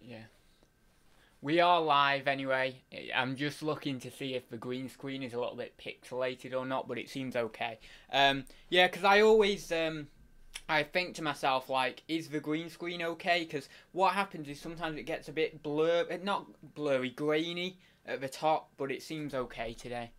Yeah. We are live anyway. I'm just looking to see if the green screen is a little bit pixelated or not, but it seems okay. Yeah, because I always I think to myself, like, is the green screen okay? Because what happens is sometimes it gets a bit not blurry, grainy at the top, but it seems okay today.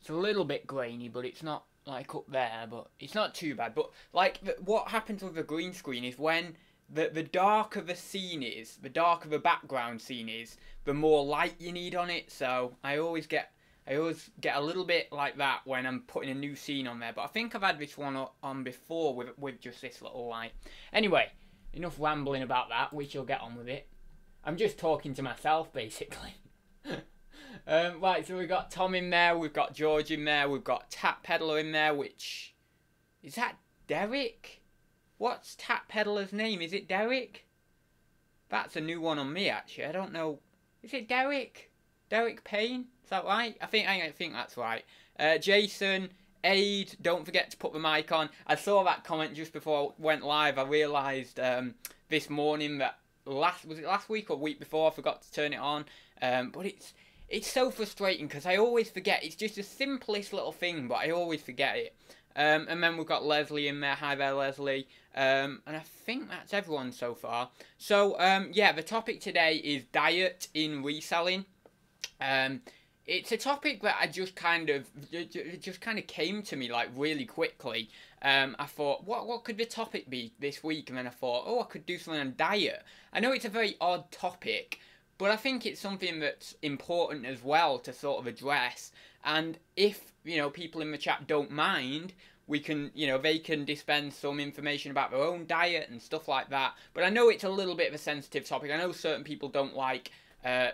It's a little bit grainy, but it's not like up there, but it's not too bad. But like, what happens with the green screen is when the darker the scene is, the darker the background scene is, the more light you need on it. So I always get a little bit like that when I'm putting a new scene on there. But I think I've had this one on before with just this little light. Anyway, enough rambling about that. We shall get on with it. I'm just talking to myself basically. Right, so we've got Tom in there, we've got George in there, we've got Tap Peddler in there, which... Is that Derek? What's Tap Peddler's name? Is it Derek? That's a new one on me, actually. I don't know. Is it Derek? Derek Payne? Is that right? I think that's right. Jason, Aid, don't forget to put the mic on. I saw that comment just before I went live. I realised this morning that was it last week or week before? I forgot to turn it on. But it's so frustrating because I always forget. It's just the simplest little thing, but I always forget it. And then we've got Leslie in there. Hi there, Leslie. And I think that's everyone so far. So, yeah, the topic today is diet in reselling. It's a topic that I just kind of came to me like really quickly. I thought, what could the topic be this week? And then I thought, oh, I could do something on diet. I know it's a very odd topic, but I think it's something that's important as well to sort of address. And if, people in the chat don't mind, we can, they can dispense some information about their own diet and stuff like that. But I know it's a little bit of a sensitive topic. I know certain people don't like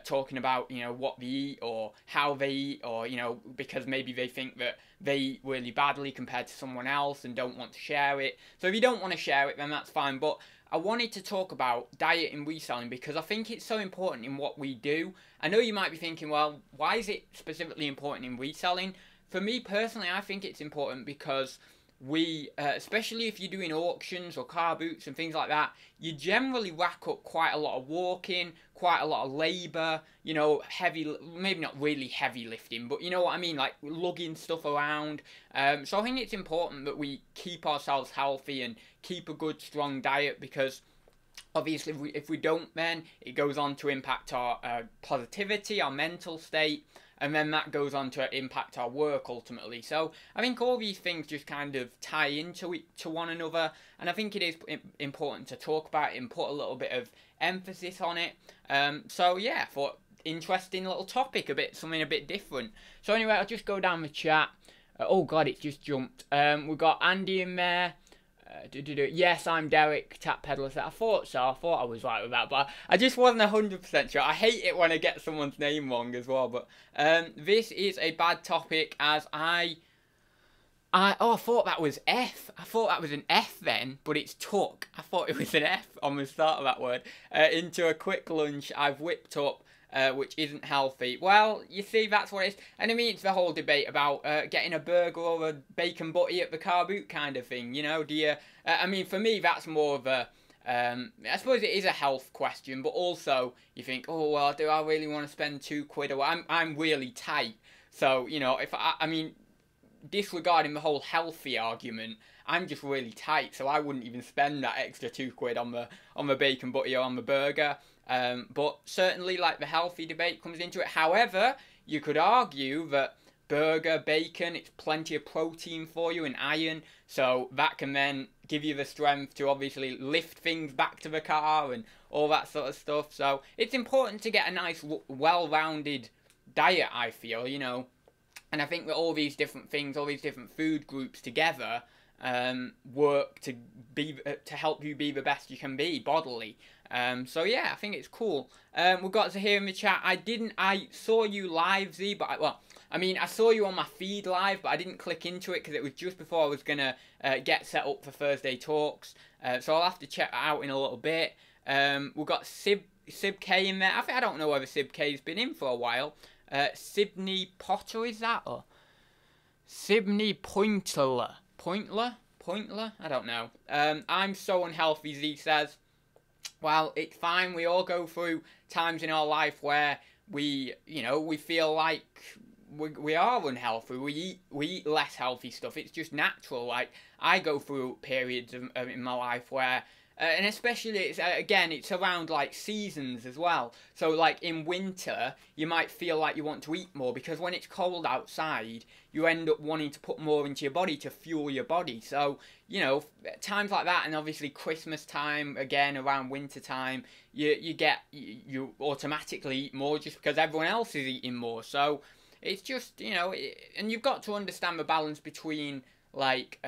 talking about, what they eat or how they eat or, because maybe they think that they eat really badly compared to someone else and don't want to share it. So if you don't want to share it, then that's fine. But I wanted to talk about diet in reselling because I think it's so important in what we do. I know you might be thinking, well, why is it specifically important in reselling? For me personally, I think it's important because we, especially if you're doing auctions or car boots and things like that, you generally rack up quite a lot of walking, quite a lot of labour, heavy, maybe not really heavy lifting, but you know what I mean, like lugging stuff around. So I think it's important that we keep ourselves healthy and keep a good, strong diet because obviously if we don't, then it goes on to impact our positivity, our mental state, and then that goes on to impact our work ultimately. So I think all these things just kind of tie into one another, and I think it is important to talk about it and put a little bit of emphasis on it. So yeah, I thought interesting little topic, something a bit different. So anyway, I'll just go down the chat. Oh god, it's just jumped. We've got Andy in there. Yes, I'm Derek, Tap Peddler. I thought so. I thought I was right with that, but I just wasn't 100% sure. I hate it when I get someone's name wrong as well. But this is a bad topic as I thought that was F. I thought that was an F then, but it's took. I thought it was an F on the start of that word. Into a quick lunch I've whipped up. Which isn't healthy. Well, you see, that's what it is. And I mean, it's the whole debate about getting a burger or a bacon butty at the car boot kind of thing. Do you... I mean, for me, that's more of a... I suppose it is a health question, but also you think, oh, well, do I really want to spend £2 or... I'm really tight. So, if I mean, disregarding the whole healthy argument, I'm just really tight, so I wouldn't even spend that extra £2 on the bacon butty or on the burger. But certainly, like, the healthy debate comes into it. However, you could argue that burger, bacon, it's plenty of protein for you and iron, so that can then give you the strength to obviously lift things back to the car and all that sort of stuff. So it's important to get a nice, well-rounded diet, I feel, And I think that all these different things, all these different food groups together work to help you be the best you can be bodily. So yeah, I think it's cool. We've got to hear in the chat. I saw you live, Z, but I saw you on my feed live, but I didn't click into it because it was just before I was gonna get set up for Thursday talks. So I'll have to check that out in a little bit. We've got Sib K in there. I don't know whether Sib K's been in for a while. Sibney Potter, is that, or Sibney Pointler? I don't know. I'm so unhealthy, Z says. well, it's fine. We all go through times in our life where we feel like we are unhealthy. We eat less healthy stuff. It's just natural. Like, I go through periods in my life where, and especially it's around like seasons as well. So like in winter, you might feel like you want to eat more because when it's cold outside, you end up wanting to put more into your body to fuel your body. So times like that, and obviously Christmas time again around winter time, you automatically eat more just because everyone else is eating more. So it's just and you've got to understand the balance between like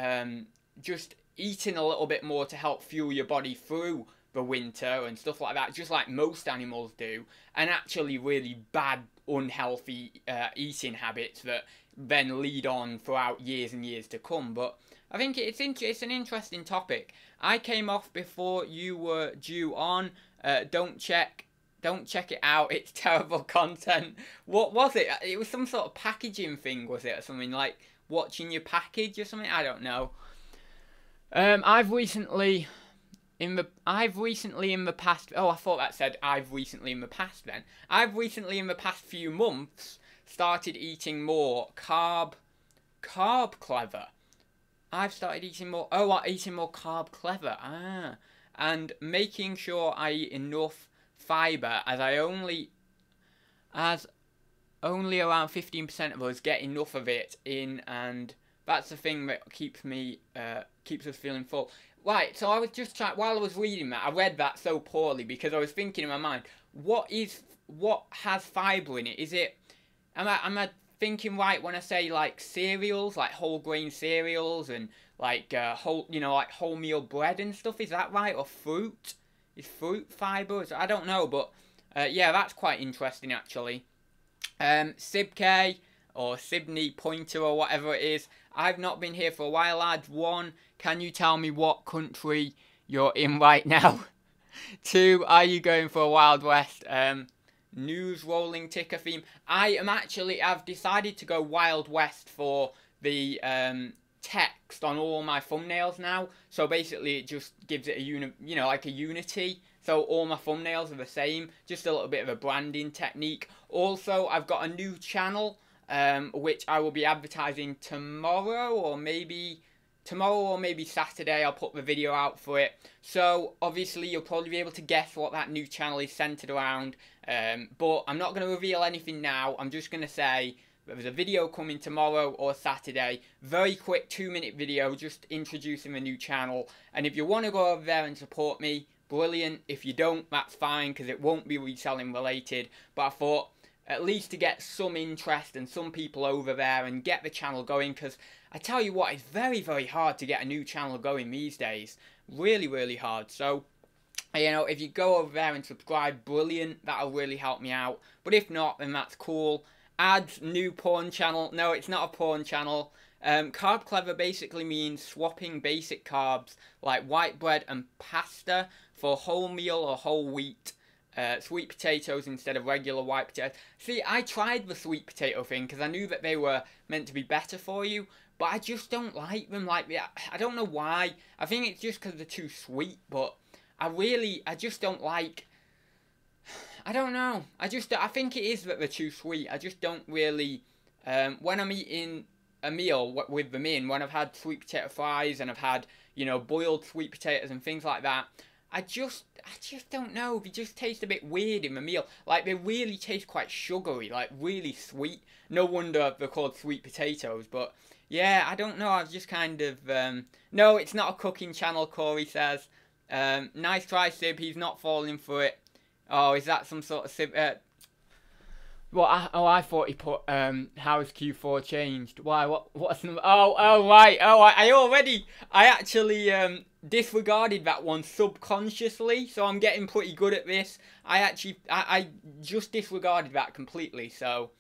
just eating a little bit more to help fuel your body through the winter and stuff like that, just like most animals do, and actually really bad, unhealthy eating habits that then lead on throughout years and years to come. But I think it's an interesting topic. I came off before you were due on. Don't check it out. It's terrible content. What was it? It was some sort of packaging thing, was it, or something like watching your package or something? I don't know. I've recently in the past. Oh, I thought that said I've recently in the past. Then I've recently in the past few months started eating more carb clever. I've started eating more. Oh, I'm eating more carb clever. And making sure I eat enough fiber, as only around 15% of us get enough of it in, and that's the thing that keeps us feeling full. Right, so I was just trying, while I was reading that, I read that so poorly because I was thinking in my mind, what has fiber in it? Am I thinking right when I say like cereals, like whole grain cereals and like wholemeal bread and stuff? Is that right? Or fruit? Is fruit fiber? I don't know, but yeah, that's quite interesting actually. Sibk or Sydney Pointer or whatever it is. I've not been here for a while, lads. 1, can you tell me what country you're in right now? 2, are you going for a Wild West? News rolling ticker theme. I've decided to go Wild West for the text on all my thumbnails now. So basically it just gives it a like a unity. So all my thumbnails are the same. Just a little bit of a branding technique. Also, I've got a new channel which I will be advertising tomorrow or maybe Saturday. I'll put the video out for it. So obviously you'll probably be able to guess what that new channel is centered around. But I'm not going to reveal anything now. I'm just going to say there's a video coming tomorrow or Saturday. Very quick 2-minute video just introducing the new channel. And if you want to go over there and support me, brilliant. If you don't, that's fine because it won't be reselling related. But I thought at least to get some interest and some people over there and get the channel going, because I tell you what, it's very, very hard to get a new channel going these days. Really, really hard. So, if you go over there and subscribe, brilliant. That'll really help me out. But if not, then that's cool. Add new porn channel. No, it's not a porn channel. Carb clever basically means swapping basic carbs like white bread and pasta for wholemeal or whole wheat sweet potatoes instead of regular white potatoes. See, I tried the sweet potato thing because I knew that they were meant to be better for you, but I just don't like them. I don't know why. I think it's just because they're too sweet, but I just don't like. I don't know. I think it is that they're too sweet. I just don't really. When I'm eating a meal with them in, when I've had sweet potato fries and I've had boiled sweet potatoes and things like that, I just don't know. They just taste a bit weird in the meal. Like, they really taste quite sugary, like really sweet. No wonder they're called sweet potatoes. But yeah, I don't know. I've just kind of no, it's not a cooking channel. Corey says. Nice try, Sib. He's not falling for it. Oh, is that some sort of Sib? I thought he put how has Q4 changed? Why? What's the? Oh, right. Oh, I actually disregarded that one subconsciously, so I'm getting pretty good at this. I just disregarded that completely, so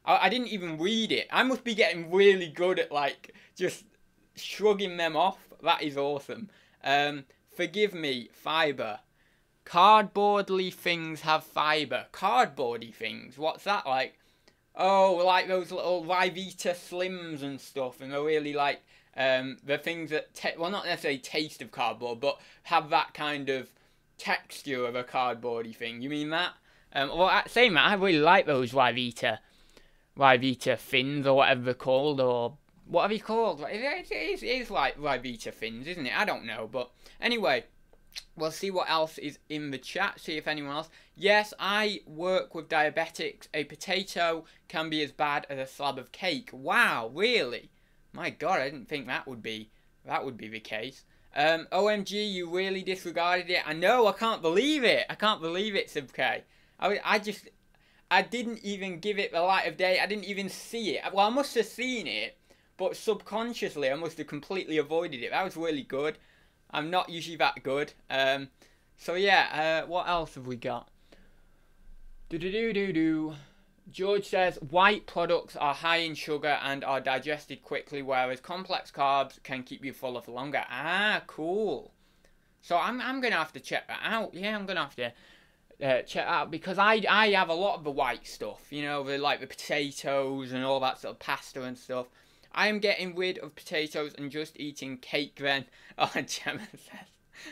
I didn't even read it. I must be getting really good at like just shrugging them off. That is awesome. Forgive me, fiber. Cardboardly things have fiber. Cardboardy things? What's that like? Oh, like those little Rivita Slims and stuff, and they're really like the things that well, not necessarily taste of cardboard, but have that kind of texture of a cardboardy thing. You mean that? Well, saying that, I really like those Rivita fins or whatever they're called, or what have you called? It is like Rivita fins, isn't it? I don't know, but anyway, we'll see what else is in the chat, see if anyone else. Yes, I work with diabetics. A potato can be as bad as a slab of cake. Wow, really? My God, I didn't think that would be the case. OMG, you really disregarded it. I know, I can't believe it. I can't believe it, Subk. I didn't even give it the light of day. I didn't even see it. Well, I must have seen it, but subconsciously I must have completely avoided it. That was really good. I'm not usually that good. So yeah, what else have we got? George says, white products are high in sugar and are digested quickly, whereas complex carbs can keep you fuller for longer. Ah, cool. So I'm going to have to check that out. Yeah, I'm going to have to check out, because I have a lot of the white stuff, you know, like the potatoes and all that sort of pasta and stuff. I am getting rid of potatoes and just eating cake then. Oh, Gemma says,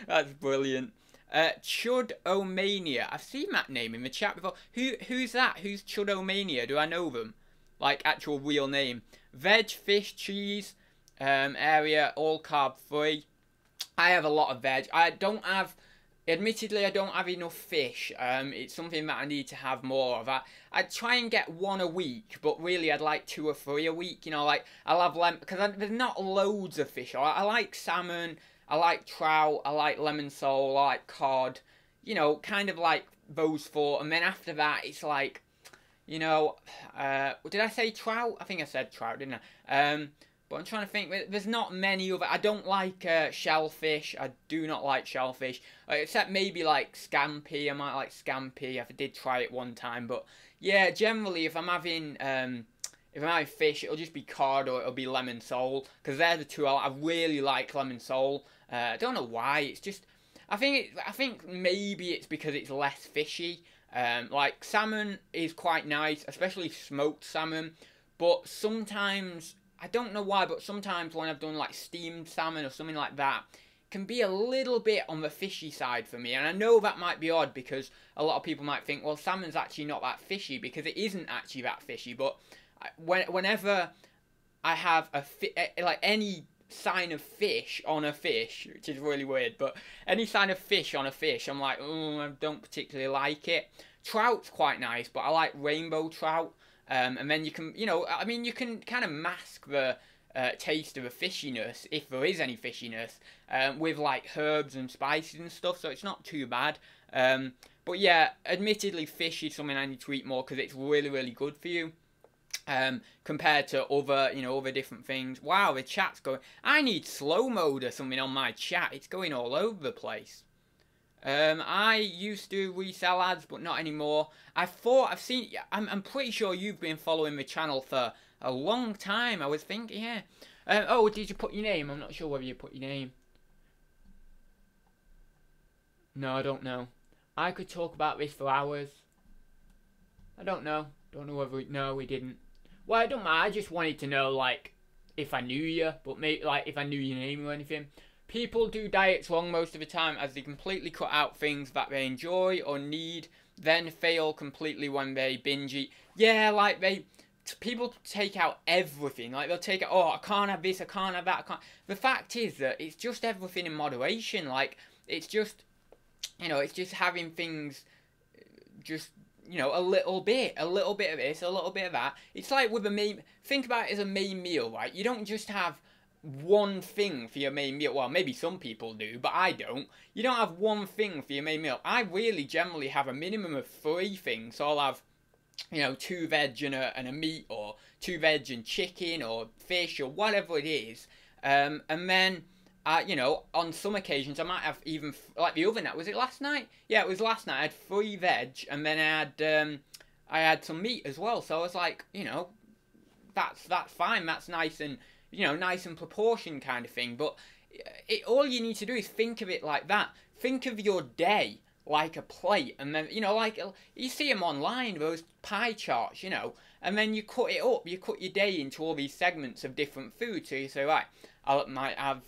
that's brilliant. Chudomania. I've seen that name in the chat before. Who's that? Who's Chudomania? Do I know them? Like, actual real name. Veg, fish, cheese, area, all carb free. I have a lot of veg. Admittedly, I don't have enough fish. It's something that I need to have more of. I try and get one a week, but really I'd like 2 or 3 a week. You know, like, I'll have lemon, because there's not loads of fish. I like salmon, I like trout, I like lemon sole, I like cod. You know, kind of like those 4. And then after that, it's like, you know, did I say trout? I think I said trout, didn't I? But I'm trying to think. There's not many other. I don't like shellfish. I do not like shellfish, except maybe like scampi. I might like scampi. I did try it one time, but yeah, generally if I'm having fish, it'll just be cod or it'll be lemon sole, because they're the 2 I really like. Lemon sole. I don't know why. It's just I think maybe it's because it's less fishy. Like salmon is quite nice, especially smoked salmon, but sometimes, I don't know why, but sometimes when I've done like steamed salmon or something like that, it can be a little bit on the fishy side for me. And I know that might be odd, because a lot of people might think, well, salmon's actually not that fishy, because it isn't actually that fishy. But whenever I have like any sign of fish on a fish, which is really weird, but any sign of fish on a fish, I'm like, oh, I don't particularly like it. Trout's quite nice, but I like rainbow trout. And then you can, you know, I mean, you can kind of mask the taste of the fishiness, if there is any fishiness, with like herbs and spices and stuff, so it's not too bad. But yeah, admittedly, fish is something I need to eat more, because it's really, really good for you. Compared to other, you know, other different things. Wow, the chat's going. I need slow mode or something on my chat. It's going all over the place. I used to resell ads, but not anymore. I've seen. I'm pretty sure you've been following the channel for a long time. I was thinking, yeah. Oh, did you put your name? I'm not sure whether you put your name. No, I don't know. I could talk about this for hours. I don't know. Don't know whether no, we didn't. Well, I don't matter. I just wanted to know, like, if I knew you, but maybe like if I knew your name or anything. People do diets wrong most of the time, as they completely cut out things that they enjoy or need, then fail completely when they binge eat. Yeah, like people take out everything. Like they'll take out, oh, I can't have this, I can't have that, I can't. The fact is that it's just everything in moderation. Like it's just, you know, it's just having things, just, you know, a little bit of this, a little bit of that. It's like with a main. Think about it as a main meal, right? You don't just have one thing for your main meal. Well, maybe some people do, but I don't. You don't have one thing for your main meal. I really generally have a minimum of 3 things. So I'll have, you know, 2 veg and a meat, or 2 veg and chicken, or fish, or whatever it is. And then, you know, on some occasions I might have even, like the other night. Was it last night? Yeah, it was last night. I had 3 veg, and then I had some meat as well. So I was like, you know, that's fine. That's nice and, you know, nice and proportioned kind of thing. But all you need to do is think of it like that. Think of your day like a plate, and then, you know, like you see them online, those pie charts, you know, and then you cut it up. You cut your day into all these segments of different food. So you say, right, I might have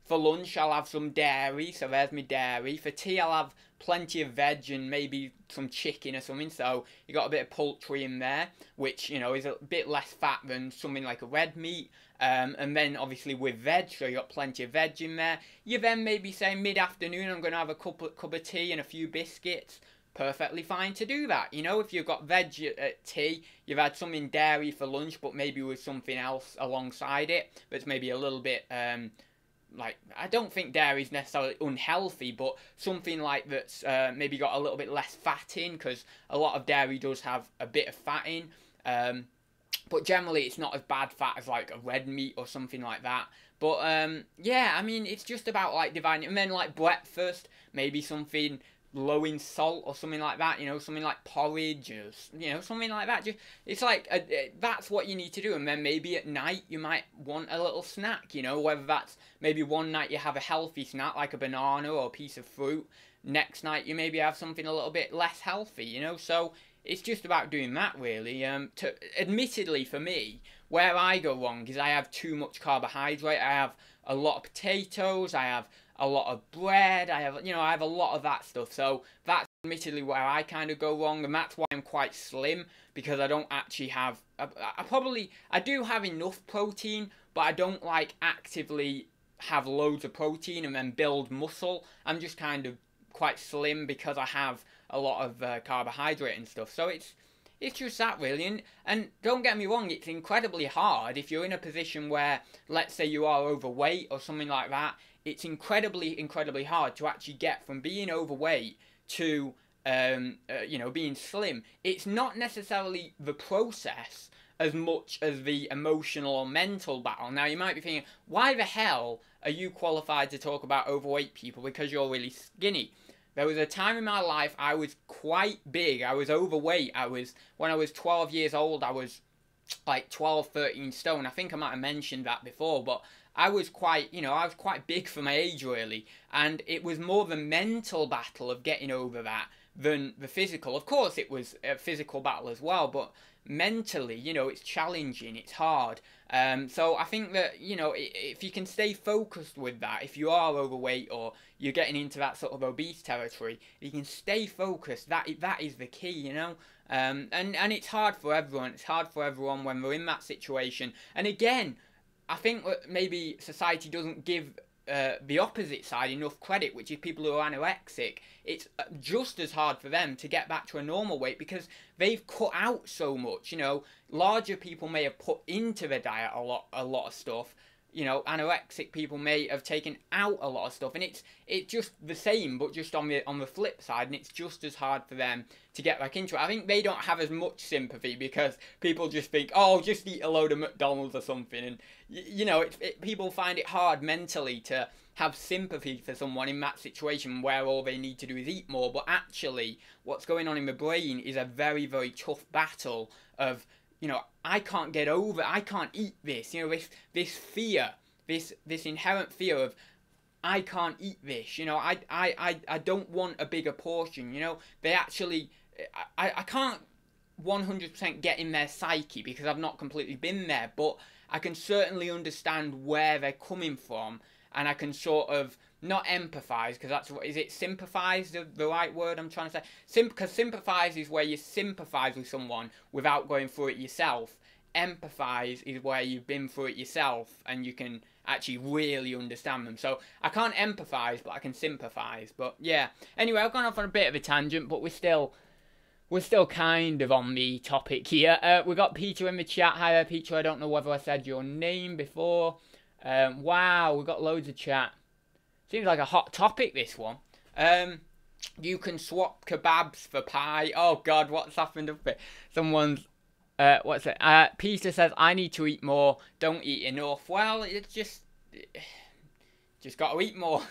For lunch, I'll have some dairy, so there's my dairy. For tea, I'll have plenty of veg and maybe some chicken or something, so you got a bit of poultry in there, which, you know, is a bit less fat than something like a red meat. And then obviously with veg, so you got plenty of veg in there. You then maybe say mid-afternoon, I'm going to have a cup of tea and a few biscuits. Perfectly fine to do that. You know, if you've got veg at tea, you've had something dairy for lunch, but maybe with something else alongside it that's maybe a little bit like, I don't think dairy is necessarily unhealthy, but something like that's maybe got a little bit less fat in, because a lot of dairy does have a bit of fat in, but generally it's not as bad fat as like a red meat or something like that. But yeah, I mean, it's just about like dividing, and then like breakfast, maybe something low in salt or something like that, you know, something like porridge or, you know, something like that. Just, it's like that's what you need to do. And then maybe at night you might want a little snack, you know, whether that's maybe one night you have a healthy snack like a banana or a piece of fruit, next night you maybe have something a little bit less healthy, you know. So it's just about doing that, really. Admittedly, for me, where I go wrong is I have too much carbohydrate. I have a lot of potatoes, I have a lot of bread, I have a lot of that stuff. So that's admittedly where I kind of go wrong, and that's why I'm quite slim, because I don't actually have, I do have enough protein, but I don't like actively have loads of protein and then build muscle. I'm just kind of quite slim because I have a lot of carbohydrate and stuff. So it's just that, really. And don't get me wrong, it's incredibly hard if you're in a position where, let's say you are overweight or something like that. It's incredibly hard to actually get from being overweight to, you know, being slim. It's not necessarily the process as much as the emotional or mental battle. Now, you might be thinking, why the hell are you qualified to talk about overweight people? Because you're really skinny. There was a time in my life I was quite big. I was overweight. When I was 12 years old, I was like 12, 13 stone. I think I might have mentioned that before, but I was quite, you know, I was quite big for my age, really. And it was more the mental battle of getting over that than the physical. Of course, it was a physical battle as well, but mentally, you know, it's challenging, it's hard. So I think that, you know, if you can stay focused with that, if you are overweight or you're getting into that sort of obese territory, you can stay focused. That is the key, you know. And it's hard for everyone. It's hard for everyone when they're in that situation. And again, I think that maybe society doesn't give the opposite side enough credit, which is people who are anorexic. It's just as hard for them to get back to a normal weight because they've cut out so much. You know, larger people may have put into their diet a lot of stuff. You know, anorexic people may have taken out a lot of stuff, and it's just the same, but just on the flip side, and it's just as hard for them to get back into it. I think they don't have as much sympathy because people just think, oh, just eat a load of McDonald's or something, and you know, people find it hard mentally to have sympathy for someone in that situation where all they need to do is eat more. But actually, what's going on in the brain is a very, very tough battle of, you know, I can't get over, I can't eat this, you know, this fear, this inherent fear of, I can't eat this, you know, I don't want a bigger portion, you know, they actually, I can't 100% get in their psyche because I've not completely been there, but I can certainly understand where they're coming from, and I can sort of, not empathise, because that's what, is it sympathise the right word I'm trying to say? Because sympathise is where you sympathise with someone without going through it yourself. Empathise is where you've been through it yourself and you can actually really understand them. So I can't empathise, but I can sympathise. But yeah, anyway, I've gone off on a bit of a tangent, but we're still kind of on the topic here. We got Peter in the chat. Hi there, Peter. I don't know whether I said your name before. Wow, we've got loads of chat. Seems like a hot topic, this one. You can swap kebabs for pie. Oh, God, what's happened up here? Someone's, what's it? Peter says, I need to eat more. Don't eat enough. Well, it's just got to eat more.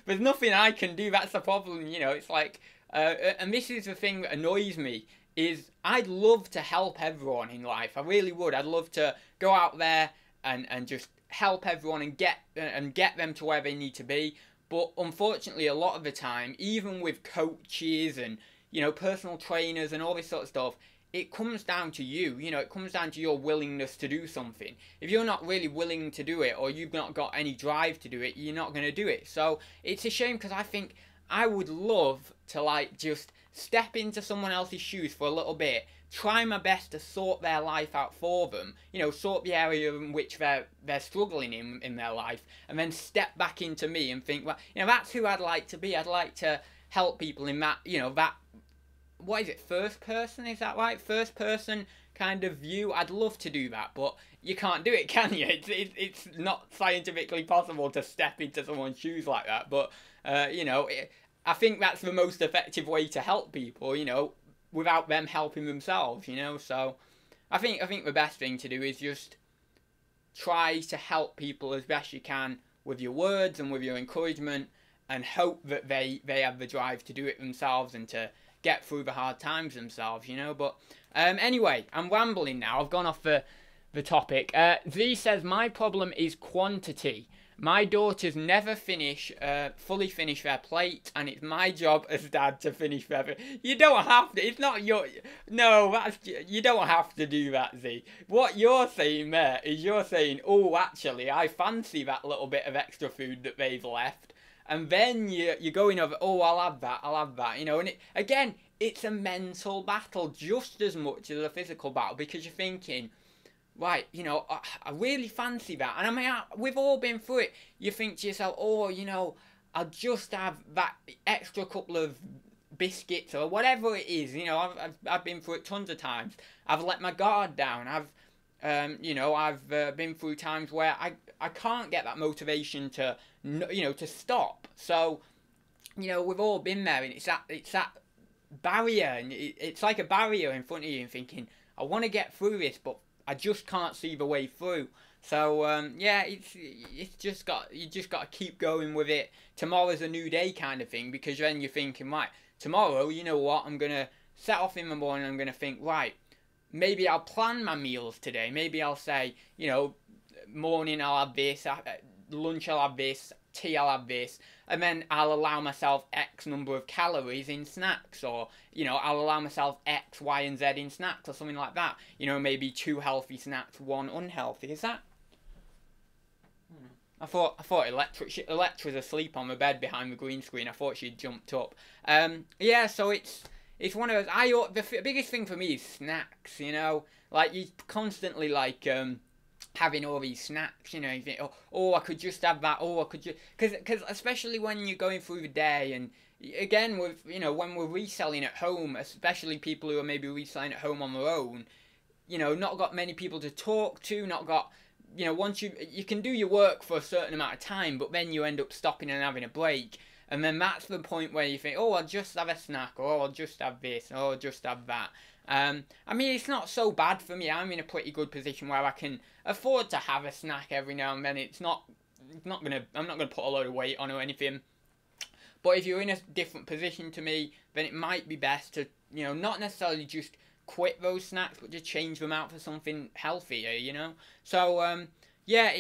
There's nothing I can do. That's the problem, you know. It's like, and this is the thing that annoys me, is I'd love to help everyone in life. I really would. I'd love to go out there and just help everyone and get them to where they need to be. But unfortunately, a lot of the time, even with coaches and, you know, personal trainers and all this sort of stuff, it comes down to you. You know, it comes down to your willingness to do something. If you're not really willing to do it, or you've not got any drive to do it, you're not going to do it. So it's a shame, because I think I would love to, like, just step into someone else's shoes for a little bit, try my best to sort their life out for them, you know, sort the area in which they're struggling in their life, and then step back into me and think, well, you know, that's who I'd like to be. I'd like to help people in that, you know, that, what is it, first person, is that right? First person kind of view. I'd love to do that, but you can't do it, can you? It's not scientifically possible to step into someone's shoes like that, but, you know, I think that's the most effective way to help people, you know, without them helping themselves, you know. So I think the best thing to do is just try to help people as best you can with your words and with your encouragement, and hope that they have the drive to do it themselves and to get through the hard times themselves, you know. But anyway, I'm rambling now. I've gone off the topic. Z says, my problem is quantity. My daughters never fully finish their plate, and it's my job as dad to finish their. You don't have to. It's not your. No, you don't have to do that, Z. What you're saying there is you're saying, oh, actually, I fancy that little bit of extra food that they've left, and then you're going over. Oh, I'll have that. You know, and again, it's a mental battle just as much as a physical battle, because you're thinking, right, you know, I really fancy that. And I mean, we've all been through it. You think to yourself, oh, you know, I'll just have that extra couple of biscuits or whatever it is. You know, I've been through it tons of times. I've let my guard down. You know, I've been through times where I can't get that motivation to, you know, to stop. So, you know, we've all been there, and it's that barrier, and it's like a barrier in front of you, and thinking, I want to get through this, but I just can't see the way through. So yeah, you just got to keep going with it. Tomorrow's a new day kind of thing, because then you're thinking, right, tomorrow, you know what, I'm gonna set off in the morning. I'm gonna think, right, maybe I'll plan my meals today. Maybe I'll say, you know, morning I'll have this, lunch I'll have this, tea I'll have this, and then I'll allow myself X number of calories in snacks, or, you know, I'll allow myself X, Y, and Z in snacks, or something like that. You know, maybe 2 healthy snacks, 1 unhealthy. Is that? I thought Electra's asleep on the bed behind the green screen. I thought she'd jumped up. Yeah, so it's one of those. The biggest thing for me is snacks. You know, like, you constantly like having all these snacks, you know, you think, oh, I could just have that, I could just, because especially when you're going through the day, and again, with, you know, when we're reselling at home, especially people who are maybe reselling at home on their own, you know, not got many people to talk to, not got, you know, once you can do your work for a certain amount of time, but then you end up stopping and having a break, and then that's the point where you think, oh, I'll just have a snack, or I'll just have this, or I'll just have that. I mean, it's not so bad for me. I'm in a pretty good position where I can afford to have a snack every now and then. I'm not gonna put a load of weight on or anything. But if you're in a different position to me, then it might be best to, you know, not necessarily just quit those snacks, but just change them out for something healthier, you know. So yeah,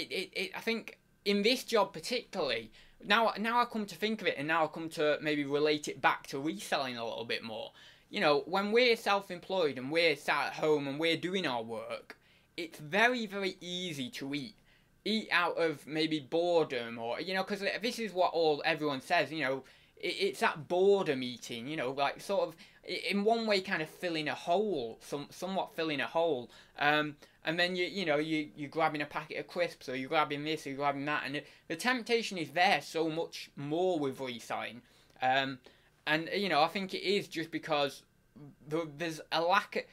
I think in this job particularly, now I come to think of it, and now I come to maybe relate it back to reselling a little bit more. You know, when we're self-employed and we're sat at home and we're doing our work, it's very, very easy to eat out of maybe boredom, or, you know, because this is what everyone says, you know, it's that boredom eating, you know, like sort of in one way kind of filling a hole, somewhat filling a hole, and then you're grabbing a packet of crisps, or you're grabbing this, or you're grabbing that, and the temptation is there so much more with reselling. And, you know, I think it is just because there's a lack of,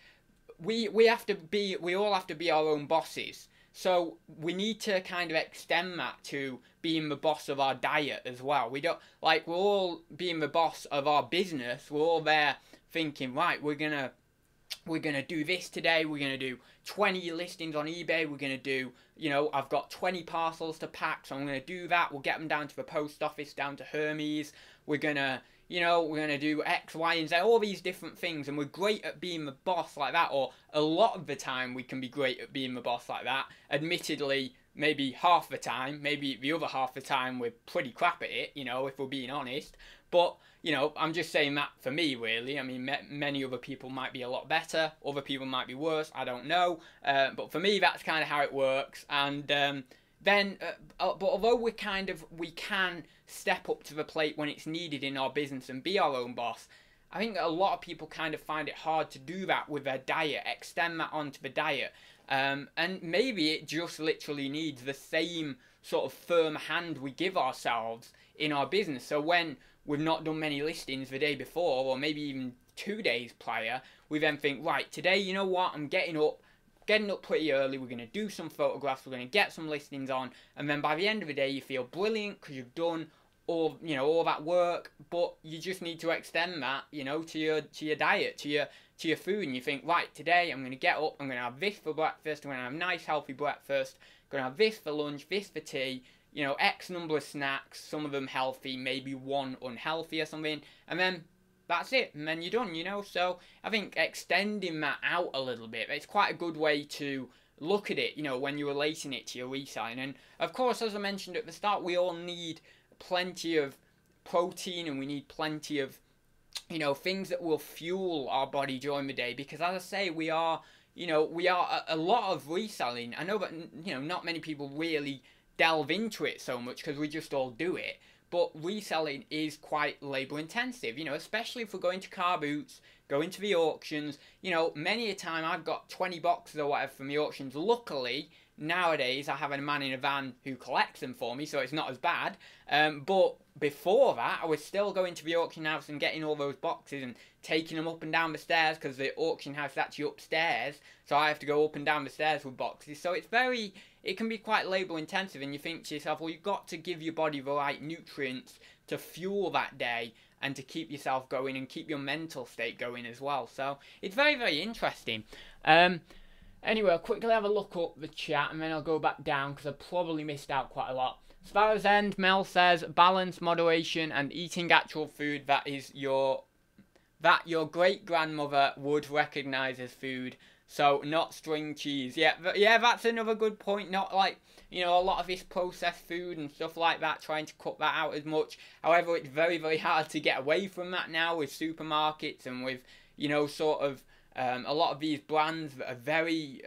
we all have to be our own bosses. So we need to kind of extend that to being the boss of our diet as well. We're all being the boss of our business. We're all there thinking, right, we're gonna do this today. We're gonna do 20 listings on eBay. We're gonna do, you know, I've got 20 parcels to pack, so I'm gonna do that. We'll get them down to the post office, down to Hermes. We're gonna do X, Y, and Z, all these different things, and we're great at being the boss like that, or a lot of the time we can be great at being the boss like that. Admittedly, maybe half the time, maybe the other half the time we're pretty crap at it, you know, if we're being honest. But, you know, I'm just saying that for me, really. I mean, many other people might be a lot better, other people might be worse, I don't know. But for me, that's kind of how it works. And but although we can step up to the plate when it's needed in our business and be our own boss, I think a lot of people kind of find it hard to do that with their diet, extend that onto the diet. And maybe it just literally needs the same sort of firm hand we give ourselves in our business. So when we've not done many listings the day before, or maybe even 2 days prior, we then think, right, today, you know what, I'm getting up pretty early, we're going to do some photographs, we're going to get some listings on, and then by the end of the day you feel brilliant because you've done all, you know, all that work, but you just need to extend that, you know, to your diet, to your food, and you think, right, today I'm going to get up, I'm going to have this for breakfast, I'm going to have a nice healthy breakfast, I'm going to have this for lunch, this for tea, you know, X number of snacks, some of them healthy, maybe one unhealthy or something, and then that's it, and then you're done, you know. So I think extending that out a little bit, it's quite a good way to look at it, you know, when you're relating it to your reselling. And of course, as I mentioned at the start, we all need plenty of protein, and we need plenty of, you know, things that will fuel our body during the day, because as I say, we are a lot of reselling. I know that, you know, not many people really delve into it so much because we just all do it. But reselling is quite labour intensive, you know, especially if we're going to car boots, going to the auctions. You know, many a time I've got 20 boxes or whatever from the auctions. Luckily, nowadays I have a man in a van who collects them for me, so it's not as bad. But before that, I was still going to the auction house and getting all those boxes and taking them up and down the stairs, because the auction house is actually upstairs, so I have to go up and down the stairs with boxes. So it can be quite labour intensive, and you think to yourself, well, you've got to give your body the right nutrients to fuel that day and to keep yourself going and keep your mental state going as well. So it's very, very interesting. Anyway, I'll quickly have a look up the chat and then I'll go back down because I probably missed out quite a lot. Sparrow's End, Mel says, balance, moderation, and eating actual food that your great-grandmother would recognise as food. So, not string cheese. Yeah, that's another good point. Not like, you know, a lot of this processed food and stuff like that, trying to cut that out as much. However, it's very, very hard to get away from that now with supermarkets and with, you know, sort of a lot of these brands that are very,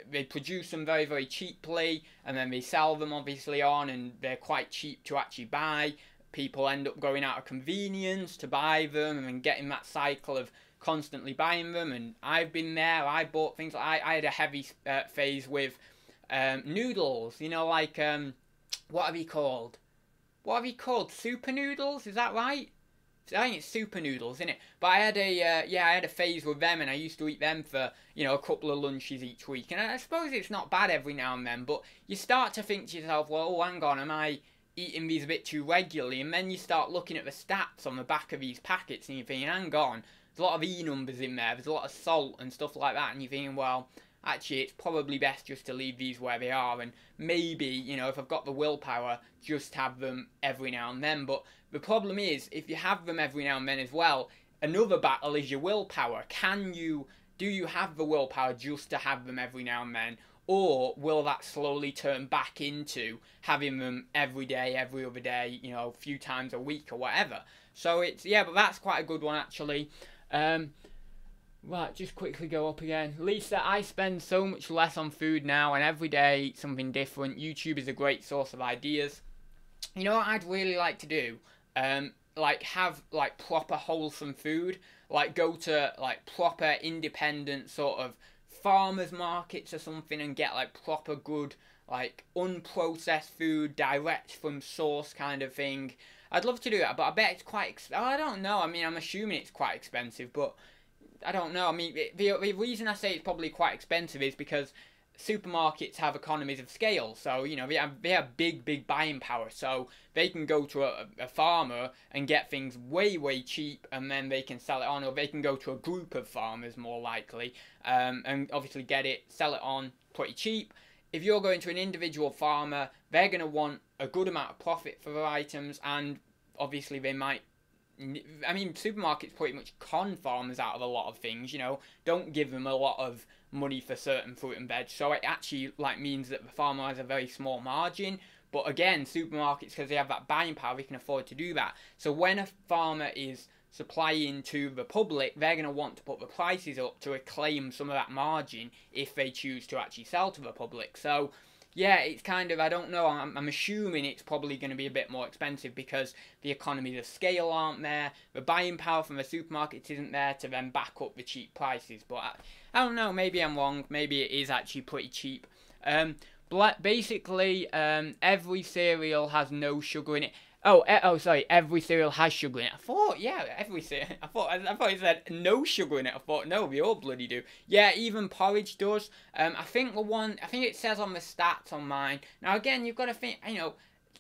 they produce them very, very cheaply, and then they sell them obviously on, and they're quite cheap to actually buy. People end up going out of convenience to buy them and then getting that cycle of constantly buying them. And I've been there, I bought things like, I had a heavy phase with noodles, you know, like, what have you called? Super noodles, is that right? I think it's super noodles, isn't it? But I had a phase with them, and I used to eat them for, you know, a couple of lunches each week. And I suppose it's not bad every now and then, but you start to think to yourself, well, oh, hang on, am I eating these a bit too regularly? And then you start looking at the stats on the back of these packets, and you're thinking, hang on, there's a lot of E numbers in there, there's a lot of salt and stuff like that, and you're thinking, well, actually, it's probably best just to leave these where they are, and maybe, you know, if I've got the willpower, just have them every now and then. But the problem is, if you have them every now and then as well, another battle is your willpower. Do you have the willpower just to have them every now and then, or will that slowly turn back into having them every day, every other day, you know, a few times a week or whatever? So it's, yeah, but that's quite a good one actually. Right, just quickly go up again. Lisa, I spend so much less on food now, and every day I eat something different. YouTube is a great source of ideas. You know what I'd really like to do? Like have like proper wholesome food. Like go to like proper independent sort of farmers markets or something and get like proper good like unprocessed food direct from source kind of thing. I'd love to do that, but I bet it's quite I don't know. I mean, I'm assuming it's quite expensive, but I don't know. I mean, the reason I say it's probably quite expensive is because supermarkets have economies of scale. So, you know, they have big buying power. So they can go to a farmer and get things way cheap, and then they can sell it on. Or they can go to a group of farmers, more likely, and obviously sell it on pretty cheap. If you're going to an individual farmer, they're going to want a good amount of profit for their items, and obviously they might I mean, supermarkets pretty much con farmers out of a lot of things, you know, don't give them a lot of money for certain fruit and veg, so it actually like means that the farmer has a very small margin. But again, supermarkets, because they have that buying power, they can afford to do that. So when a farmer is supplying to the public, they're going to want to put the prices up to reclaim some of that margin if they choose to actually sell to the public. So yeah, it's kind of, I don't know, I'm assuming it's probably going to be a bit more expensive because the economies of scale aren't there, the buying power from the supermarkets isn't there to then back up the cheap prices. But I don't know, maybe I'm wrong, maybe it is actually pretty cheap. Basically, every cereal has no sugar in it. Sorry, every cereal has sugar in it. I thought, yeah, every cereal. I thought it said no sugar in it. I thought, no, they all bloody do. Yeah, even porridge does. I think it says on the stats on mine. Now again, you've got to think, you know,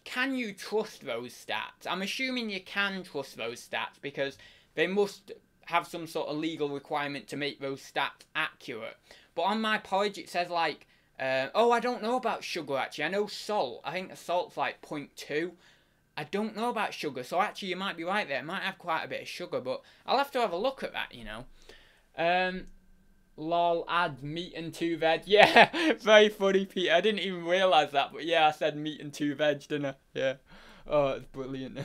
can you trust those stats? I'm assuming you can trust those stats because they must have some sort of legal requirement to make those stats accurate. But on my porridge, it says like, I don't know about sugar actually. I know salt. I think the salt's like 0.2. I don't know about sugar, so actually you might be right there. It might have quite a bit of sugar, but I'll have to have a look at that, you know. Lol, add meat and 2 veg. Yeah, very funny, Peter. I didn't even realise that, but yeah, I said meat and 2 veg, didn't I? Yeah. Oh, it's brilliant.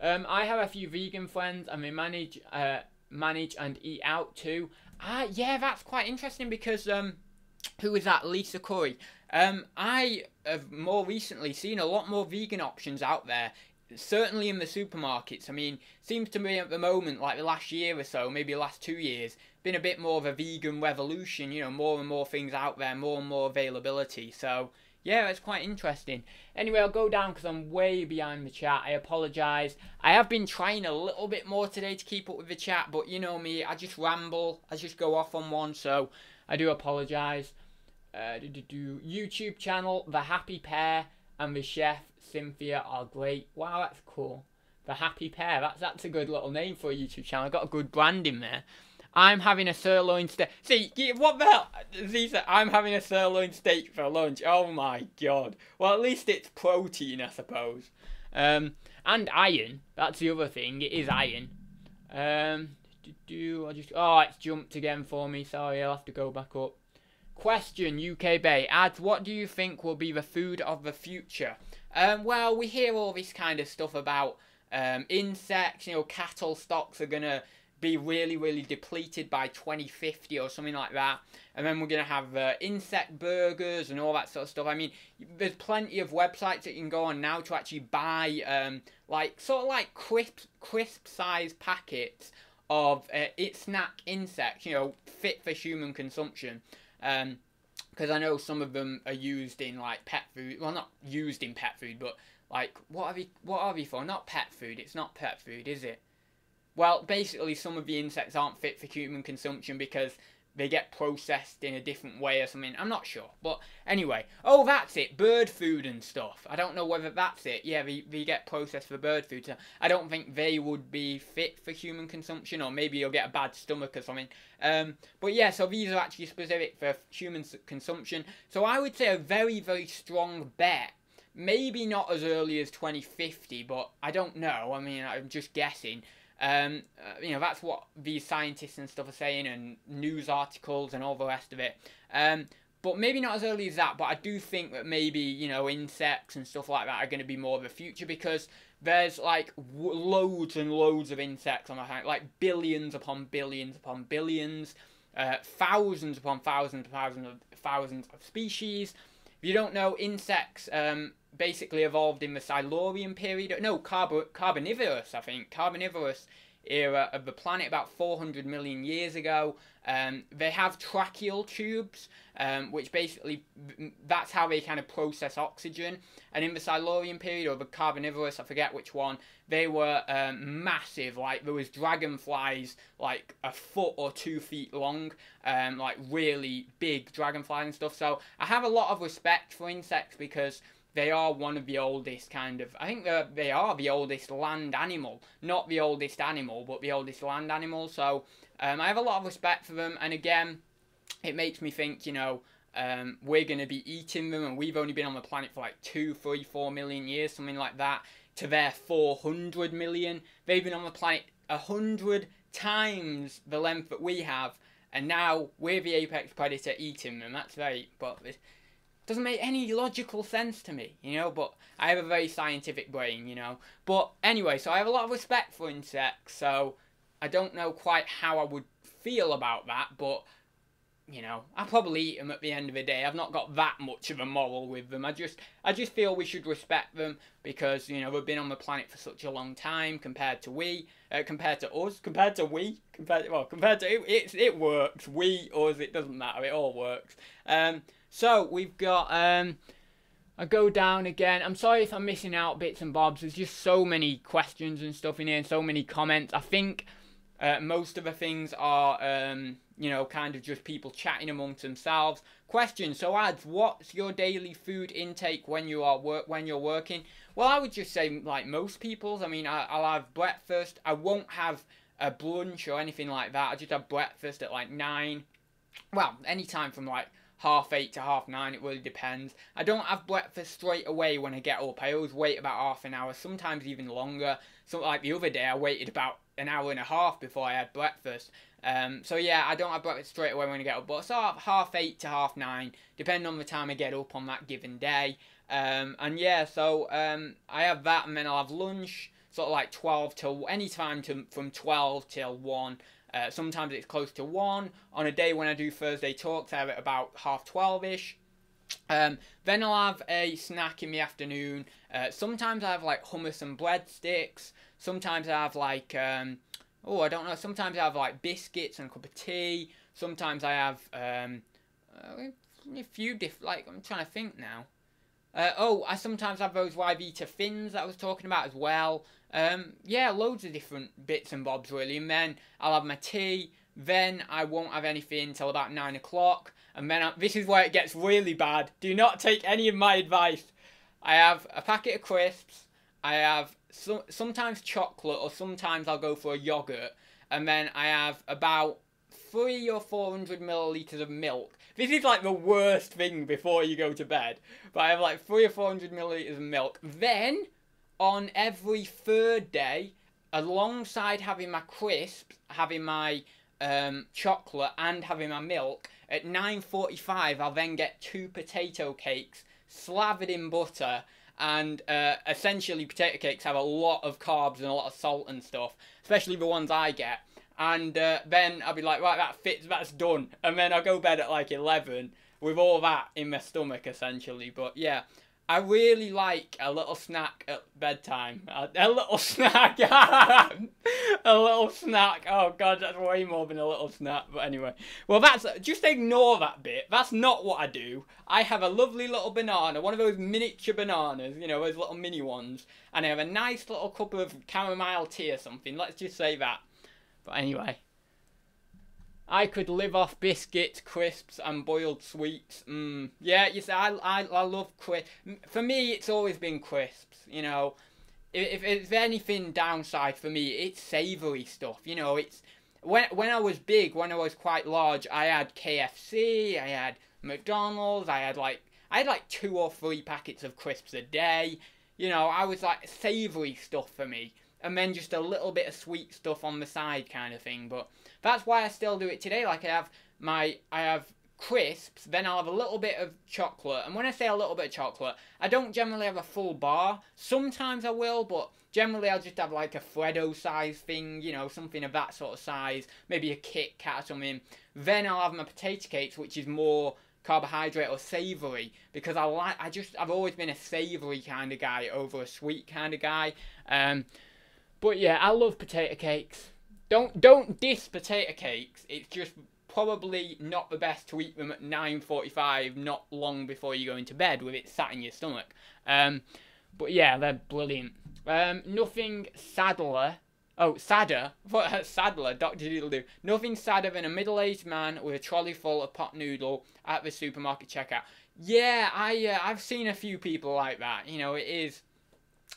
I have a few vegan friends, and they manage and eat out too. Yeah, that's quite interesting because who is that? Lisa Curry. I have more recently seen a lot more vegan options out there, certainly in the supermarkets. I mean, seems to me at the moment, like the last year or so, maybe the last 2 years, been a bit more of a vegan revolution, you know, more and more things out there, more and more availability. So, yeah, it's quite interesting. Anyway, I'll go down because I'm way behind the chat. I apologise. I have been trying a little bit more today to keep up with the chat, but you know me, I just ramble, I just go off on one, so I do apologise. YouTube channel, The Happy Pair and the chef Cynthia are great. Wow, that's cool. The Happy Pair, that's a good little name for a YouTube channel. I got a good brand in there. I'm having a sirloin steak. See, what the hell? Zisa, I'm having a sirloin steak for lunch. Oh my god. Well, at least it's protein, I suppose. And iron. That's the other thing. It is iron. It's jumped again for me. Sorry, I'll have to go back up. Question, UK Bay adds, what do you think will be the food of the future? Well, we hear all this kind of stuff about insects, you know, cattle stocks are going to be really, really depleted by 2050 or something like that. And then we're going to have insect burgers and all that sort of stuff. I mean, there's plenty of websites that you can go on now to actually buy, like crisp-sized packets of snack insects, you know, fit for human consumption. Because I know some of them are used in like pet food. Well, not used in pet food, but like what are they for? Not pet food. It's not pet food, is it? Well, basically, some of the insects aren't fit for human consumption because they get processed in a different way or something. I'm not sure. But anyway. Oh, that's it. Bird food and stuff. I don't know whether that's it. Yeah, they get processed for bird food. So I don't think they would be fit for human consumption. Or maybe you'll get a bad stomach or something. But yeah, so these are actually specific for human consumption. So I would say a very, very strong bet. Maybe not as early as 2050, but I don't know. I mean, I'm just guessing. You know, that's what these scientists and stuff are saying, and news articles and all the rest of it. But maybe not as early as that, but I do think that maybe, you know, insects and stuff like that are going to be more of the future because there's like loads and loads of insects on the planet, like billions upon billions upon billions, thousands upon thousands of species. If you don't know, insects basically evolved in the Silurian period. No, Carboniferous, I think. Carboniferous era of the planet about 400 million years ago. They have tracheal tubes, which basically, that's how they kind of process oxygen. And in the Silurian period, or the Carboniferous, I forget which one, they were massive. Like, there was dragonflies like a foot or 2 feet long, like really big dragonflies and stuff. So I have a lot of respect for insects because they are one of the oldest kind of, I think they are the oldest land animal. Not the oldest animal, but the oldest land animal. So I have a lot of respect for them. And again, it makes me think, you know, we're going to be eating them, and we've only been on the planet for like 2, 3, 4 million years, something like that, to their 400 million. They've been on the planet 100 times the length that we have, and now we're the apex predator eating them. That's very, but it doesn't make any logical sense to me, you know, but I have a very scientific brain, you know. But anyway, so I have a lot of respect for insects, so I don't know quite how I would feel about that, but you know, I probably eat them at the end of the day. I've not got that much of a moral with them. I just feel we should respect them because, you know, they've been on the planet for such a long time compared to we, compared to us, compared to we, compared to it works. We, us, it doesn't matter. It all works. So we've got I go down again. I'm sorry if I'm missing out bits and bobs. There's just so many questions and stuff in here and so many comments. I think most of the things are you know, kind of just people chatting amongst themselves. Question, so Ads, what's your daily food intake when you're working? Well, I would just say like most people's. I mean, I'll have breakfast. I won't have a brunch or anything like that. I just have breakfast at like 9. Well, anytime from like 8:30 to 9:30. It really depends. I don't have breakfast straight away when I get up. I always wait about half an hour, sometimes even longer. So like the other day, I waited about an hour and a half before I had breakfast. So yeah, I don't have breakfast straight away when I get up, but sort of 8:30 to 9:30, depending on the time I get up on that given day. And yeah, so I have that, and then I'll have lunch, sort of like 12 till any time from 12 till 1. Sometimes it's close to 1. On a day when I do Thursday talks, I have it about 12:30ish. Then I'll have a snack in the afternoon. Sometimes I have like hummus and breadsticks. Sometimes I have like I don't know. Sometimes I have like biscuits and a cup of tea. Sometimes I have a few different. Like, I'm trying to think now. I sometimes have those Ryvita fins that I was talking about as well. Yeah, loads of different bits and bobs really. And then I'll have my tea. Then I won't have anything until about 9 o'clock. And then this is where it gets really bad. Do not take any of my advice. I have a packet of crisps. I have sometimes chocolate, or sometimes I'll go for a yogurt. And then I have about 300 or 400 millilitres of milk. This is like the worst thing before you go to bed. But I have like 300 or 400 millilitres of milk. Then, on every third day, alongside having my crisps, having my chocolate and having my milk, at 9:45 I'll then get 2 potato cakes slathered in butter. And essentially potato cakes have a lot of carbs and a lot of salt and stuff, especially the ones I get. And then I'll be like, right, that fits, that's done. And then I'll go to bed at like 11 with all that in my stomach, essentially. But yeah, I really like a little snack at bedtime. A little snack. A little snack. Oh god, that's way more than a little snack. But anyway, well, that's, just ignore that bit. That's not what I do. I have a lovely little banana, one of those miniature bananas, you know, those little mini ones. And I have a nice little cup of chamomile tea or something. Let's just say that. But anyway, I could live off biscuits, crisps, and boiled sweets. Yeah, you see, I love crisps. For me, it's always been crisps, you know. If there's anything downside for me, it's savoury stuff, you know. It's when I was big, when I was quite large, I had KFC, I had McDonald's, I had like 2 or 3 packets of crisps a day. You know, I was like savoury stuff for me. And then just a little bit of sweet stuff on the side kind of thing. But that's why I still do it today. Like I have crisps, then I'll have a little bit of chocolate. And when I say a little bit of chocolate, I don't generally have a full bar. Sometimes I will, but generally I'll just have like a Freddo size thing, you know, something of that sort of size. Maybe a Kit Kat or something. Then I'll have my potato cakes, which is more carbohydrate or savoury, because I've always been a savoury kind of guy over a sweet kind of guy. But yeah, I love potato cakes. Don't diss potato cakes. It's just probably not the best to eat them at 9:45, not long before you go into bed with it sat in your stomach. But yeah, they're brilliant. Nothing sadder. Oh, sadder. What Sadler? Dr. Doodle-Doo. Nothing sadder than a middle-aged man with a trolley full of pot noodle at the supermarket checkout. Yeah, I've seen a few people like that. You know, it is.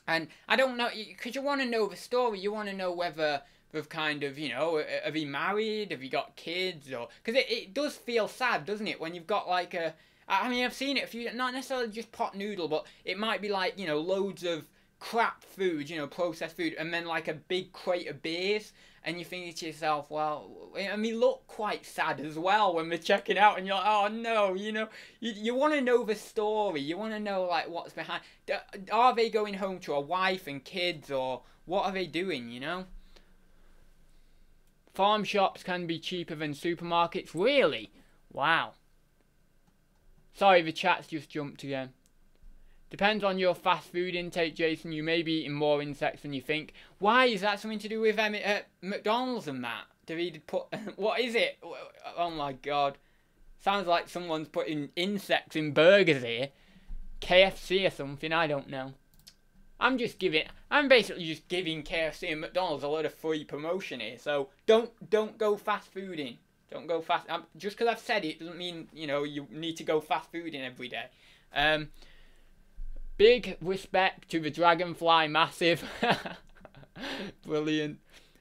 And I don't know, because you want to know the story, you want to know whether of kind of, you know, have you married? Have you got kids? Or because it does feel sad, doesn't it, when you've got like a, I mean, I've seen it a few, not necessarily just pot noodle, but it might be like, you know, loads of crap food, you know, processed food, and then like a big crate of beers, and you're thinking to yourself, well, I mean, look quite sad as well when they're checking out, and you're like, oh no, you know, you want to know the story, you want to know like what's behind. Are they going home to a wife and kids, or what are they doing, you know? Farm shops can be cheaper than supermarkets, really? Wow. Sorry, the chat's just jumped again. Depends on your fast food intake, Jason. You may be eating more insects than you think. Why? Is that something to do with McDonald's and that? Do they put... What is it? Oh my god. Sounds like someone's putting insects in burgers here. KFC or something, I don't know. I'm basically just giving KFC and McDonald's a lot of free promotion here. So don't go fast fooding. Don't go fast... just because I've said it doesn't mean, you know, you need to go fast fooding every day. Big respect to the Dragonfly Massive. Brilliant.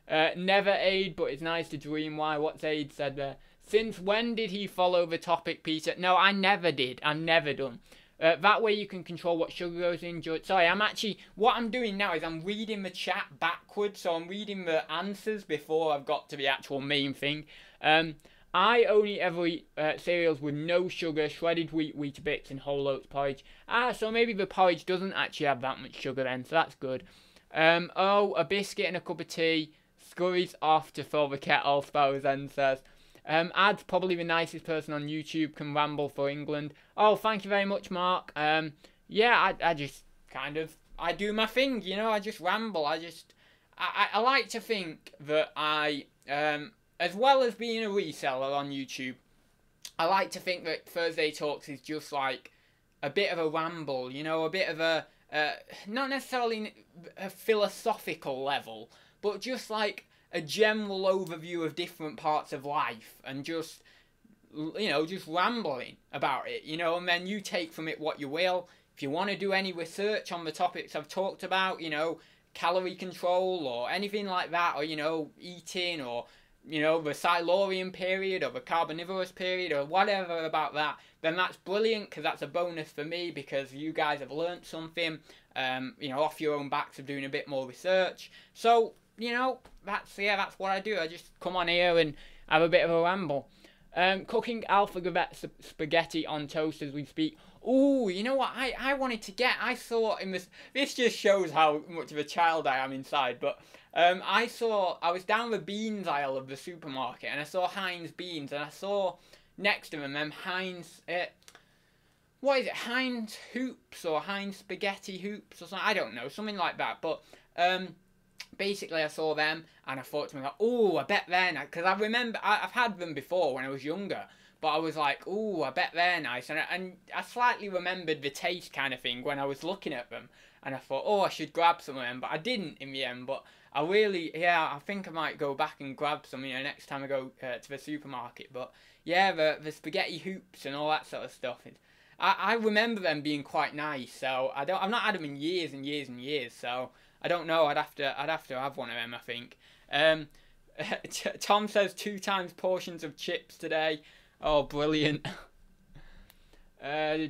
Never Aid, but it's nice to dream. Why? What's Aid said there? Since when did he follow the topic, Peter? No, I never did. I've never done. That way you can control what sugar goes in. Sorry, what I'm doing now is I'm reading the chat backwards. So I'm reading the answers before I've got to the actual main thing. I only ever eat cereals with no sugar, shredded wheat, Weetabix, and whole oats porridge. So maybe the porridge doesn't actually have that much sugar then, so that's good. Oh, a biscuit and a cup of tea. Scurries off to fill the kettle, Sparrows End says. Ad's probably the nicest person on YouTube, can ramble for England. Oh, thank you very much, Mark. Yeah, I just kind of, I do my thing, you know, I just ramble. I like to think that as well as being a reseller on YouTube, I like to think that Thursday Talks is just like a bit of a ramble, you know, a bit of a, not necessarily a philosophical level, but just like a general overview of different parts of life and just, you know, just rambling about it, you know, and then you take from it what you will. If you want to do any research on the topics I've talked about, you know, calorie control or anything like that, or, you know, eating, or, you know, the Silurian period or the Carbonivorous period or whatever about that, then that's brilliant, because that's a bonus for me, because you guys have learnt something, you know, off your own backs of doing a bit more research. So, you know, that's what I do. I just come on here and have a bit of a ramble. Cooking alphabet spaghetti on toast as we speak. Ooh, you know what I wanted to get? I saw in this just shows how much of a child I am inside, but I was down the beans aisle of the supermarket, and I saw Heinz beans, and I saw next to them Heinz, what is it, Heinz hoops or Heinz spaghetti hoops or something, I don't know, something like that, but basically I saw them, and I thought to myself, oh, I bet they're nice, because I remember, I've had them before when I was younger, but I was like, oh, I bet they're nice, and I slightly remembered the taste kind of thing when I was looking at them, and I thought, oh, I should grab some of them, but I didn't in the end, but I really, yeah, I think I might go back and grab some, you know, next time I go to the supermarket. But yeah, the spaghetti hoops and all that sort of stuff. I remember them being quite nice. So I've not had them in years and years and years. So I don't know. I'd have to have one of them, I think. Tom says 2 times portions of chips today. Oh, brilliant. I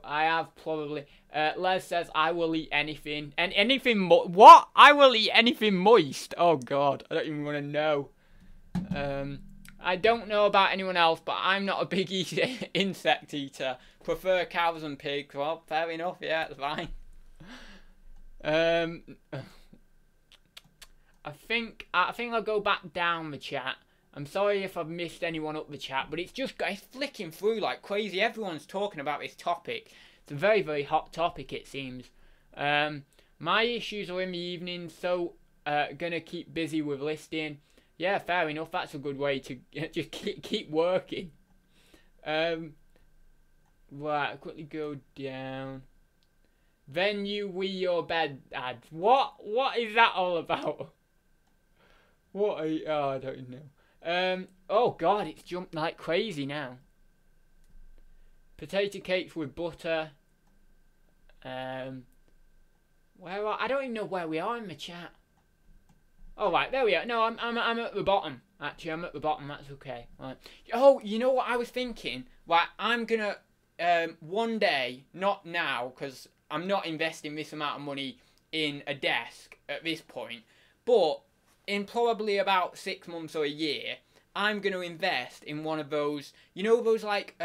have probably. Les says I will eat anything and anything. What? I will eat anything moist. Oh God, I don't even want to know. I don't know about anyone else, but I'm not a big insect eater. Prefer cows and pigs. Well, fair enough. Yeah, it's fine. I think I'll go back down the chat. I'm sorry if I've missed anyone up the chat, but it's flicking through like crazy. Everyone's talking about this topic. It's a very, very hot topic, it seems. My issues are in the evening, so gonna keep busy with listing. Yeah, fair enough. That's a good way to just keep working. Right, I'll quickly go down. Then you wee your bed ads. What is that all about? Oh, I don't even know. Oh God, it's jumped like crazy now. Potato cakes with butter. I don't even know where we are in the chat. All right, there we are. No, I'm at the bottom. Actually, I'm at the bottom. That's okay. Right. Oh, you know what I was thinking? Right, I'm gonna one day, not now, because I'm not investing this amount of money in a desk at this point, but in probably about 6 months or a year, I'm gonna invest in one of those. You know those like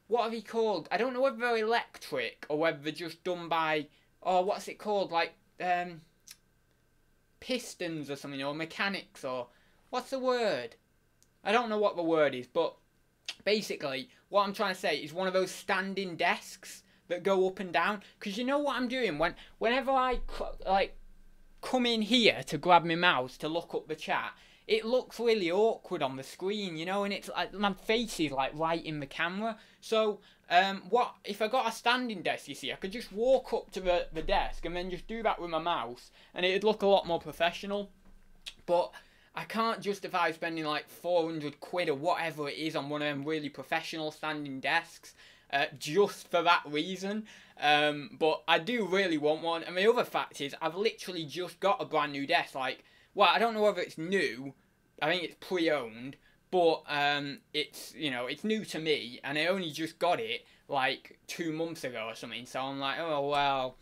what are they called? I don't know whether they're electric or whether they're just done by. Oh, what's it called? Like pistons or something, or mechanics, or what's the word? I don't know what the word is, but basically what I'm trying to say is one of those standing desks that go up and down. Because you know what I'm doing whenever I like come in here to grab my mouse to look up the chat, it looks really awkward on the screen, and it's like my face is like right in the camera. So what if I got a standing desk? You see, I could just walk up to the desk and then just do that with my mouse, and it'd look a lot more professional. But I can't justify spending like 400 quid or whatever it is on one of them really professional standing desks just for that reason. But I do really want one. And the other fact is, I've literally just got a brand new desk. Like, well, I don't know whether it's new. I think it's pre-owned. But it's it's new to me, and I only just got it like 2 months ago or something. So I'm like, oh well,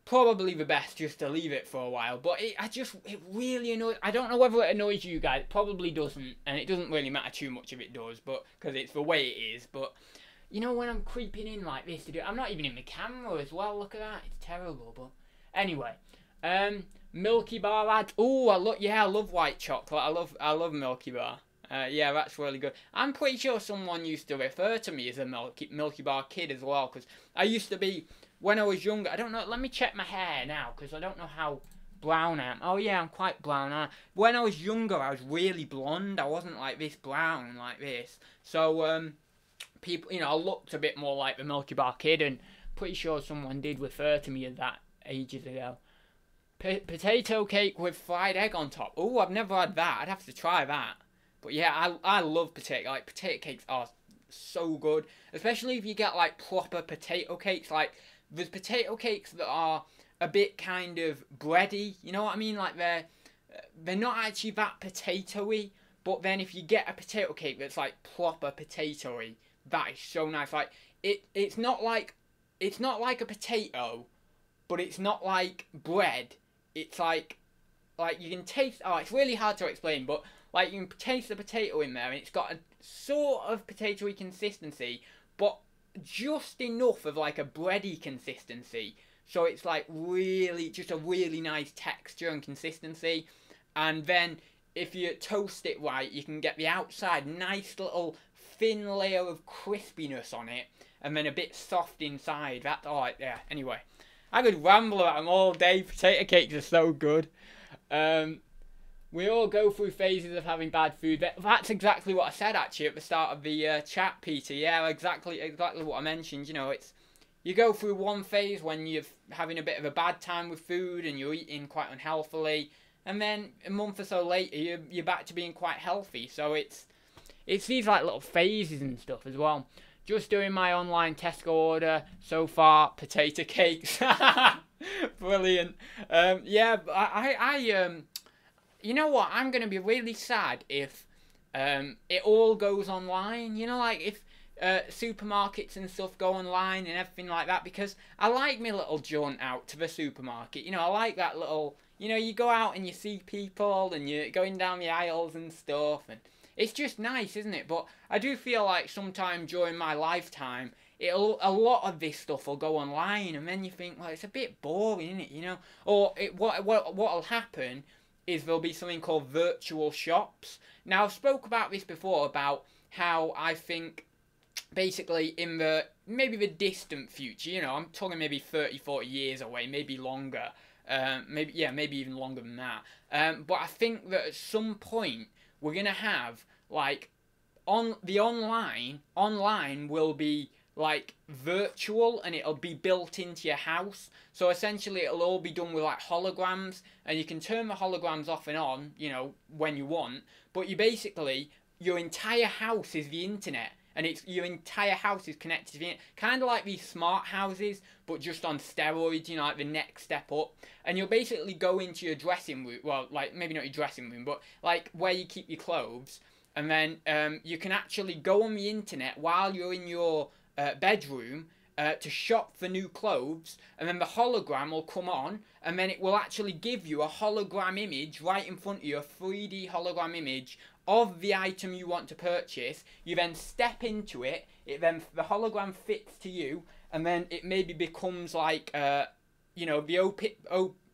probably the best just to leave it for a while. But it really annoys. I don't know whether it annoys you guys. It probably doesn't, and it doesn't really matter too much if it does, but because it's the way it is. But when I'm creeping in like this to do, I'm not even in the camera as well. Look at that, it's terrible. But anyway, Milky Bar lads. Oh, I love white chocolate. I love Milky Bar. Yeah, that's really good. I'm pretty sure someone used to refer to me as a Milky Bar kid as well, because I used to be, when I was younger, I don't know, let me check my hair now, because I don't know how brown I am. Oh yeah, I'm quite brown. When I was younger, I was really blonde. I wasn't like this brown, like this. So, people, I looked a bit more like the Milky Bar kid, and pretty sure someone did refer to me as that ages ago. Potato cake with fried egg on top. Oh, I've never had that. I'd have to try that. But yeah, I love potato cakes are so good, especially if you get like proper potato cakes. Like there's potato cakes that are a bit kind of bready, you know what I mean? Like they're not actually that potatoey, but then if you get a potato cake that's like proper potatoey, that is so nice. Like it's not like a potato, but it's not like bread. It's like you can taste. Oh, it's really hard to explain, but like you can taste the potato in there, and it's got a sort of potatoey consistency, but just enough of like a bready consistency. So it's like really just a really nice texture and consistency. And then if you toast it right, you can get the outside nice little thin layer of crispiness on it, and then a bit soft inside. That's all right there. Anyway, I could ramble about them all day. Potato cakes are so good. We all go through phases of having bad food. That's exactly what I said actually at the start of the chat, Peter. Yeah, exactly what I mentioned. It's you go through one phase when you're having a bit of a bad time with food and you're eating quite unhealthily, and then a month or so later you're back to being quite healthy. So it's these like little phases and stuff as well. Just doing my online Tesco order so far. Potato cakes, brilliant. Yeah, I you know what? I'm going to be really sad if it all goes online. Like if supermarkets and stuff go online and everything like that, because I like my little jaunt out to the supermarket. I like that little, you go out and you see people and you're going down the aisles and stuff, and it's just nice, isn't it? But I do feel like sometime during my lifetime, a lot of this stuff will go online, and then you think, well, it's a bit boring, isn't it? Or what'll happen is there'll be something called virtual shops. Now, I've spoke about this before, about how I think basically in maybe the distant future, I'm talking maybe 30, 40 years away, maybe longer, maybe even longer than that. But I think that at some point we're going to have, like, online will be like virtual, and it'll be built into your house. So essentially it'll all be done with like holograms, and you can turn the holograms off and on, when you want, but your entire house is the internet, and it's your entire house is connected to the internet. Kind of like these smart houses, but just on steroids, you know, like the next step up. And you'll basically go into your dressing room, well, like maybe not your dressing room, but like where you keep your clothes, and then you can actually go on the internet while you're in your bedroom to shop for new clothes, and then the hologram will come on, and then it will actually give you a hologram image right in front of you, a 3D hologram image of the item you want to purchase. You then step into it, the hologram fits to you, and then it maybe becomes like, you know, the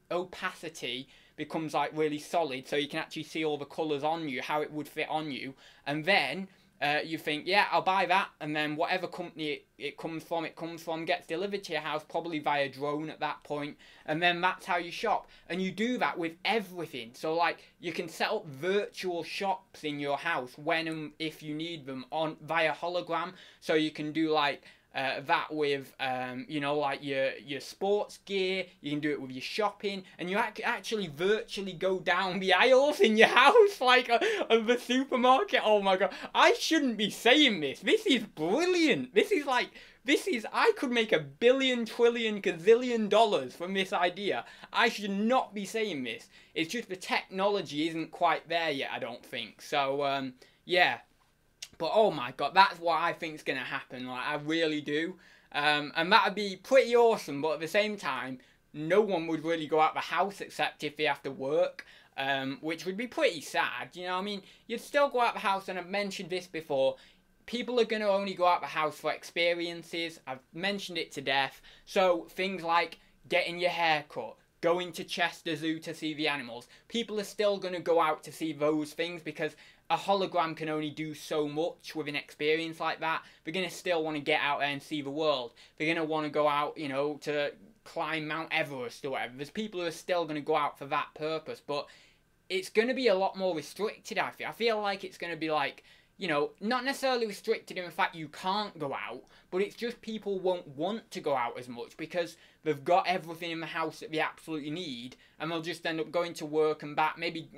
opacity becomes like really solid, so you can actually see all the colours on you, how it would fit on you, and then you think, yeah, I'll buy that, and then whatever company it comes from gets delivered to your house, probably via drone at that point, and then that's how you shop. And you do that with everything. So like, you can set up virtual shops in your house when and if you need them on via hologram. So you can do like that with, you know, like your sports gear. You can do it with your shopping, and you actually virtually go down the aisles in your house, like of the supermarket. Oh my god, I shouldn't be saying this. This is brilliant. I could make $1 billion, trillion, gazillion dollars from this idea. I should not be saying this. It's just the technology isn't quite there yet, I don't think. So, yeah. But oh my god, that's what I think is going to happen. Like, I really do. And that would be pretty awesome, but at the same time, no one would really go out the house except if they have to work, which would be pretty sad. You know, I mean, you'd still go out the house, and I've mentioned this before. People are going to only go out the house for experiences. I've mentioned it to death. So things like getting your hair cut, going to Chester Zoo to see the animals. People are still going to go out to see those things because a hologram can only do so much with an experience like that. They're going to still want to get out there and see the world. They're going to want to go out, you know, to climb Mount Everest or whatever. There's people who are still going to go out for that purpose. But it's going to be a lot more restricted, I feel. I feel like it's going to be like, you know, not necessarily restricted in the fact you can't go out, but it's just people won't want to go out as much because they've got everything in the house that they absolutely need, and they'll just end up going to work and back, maybe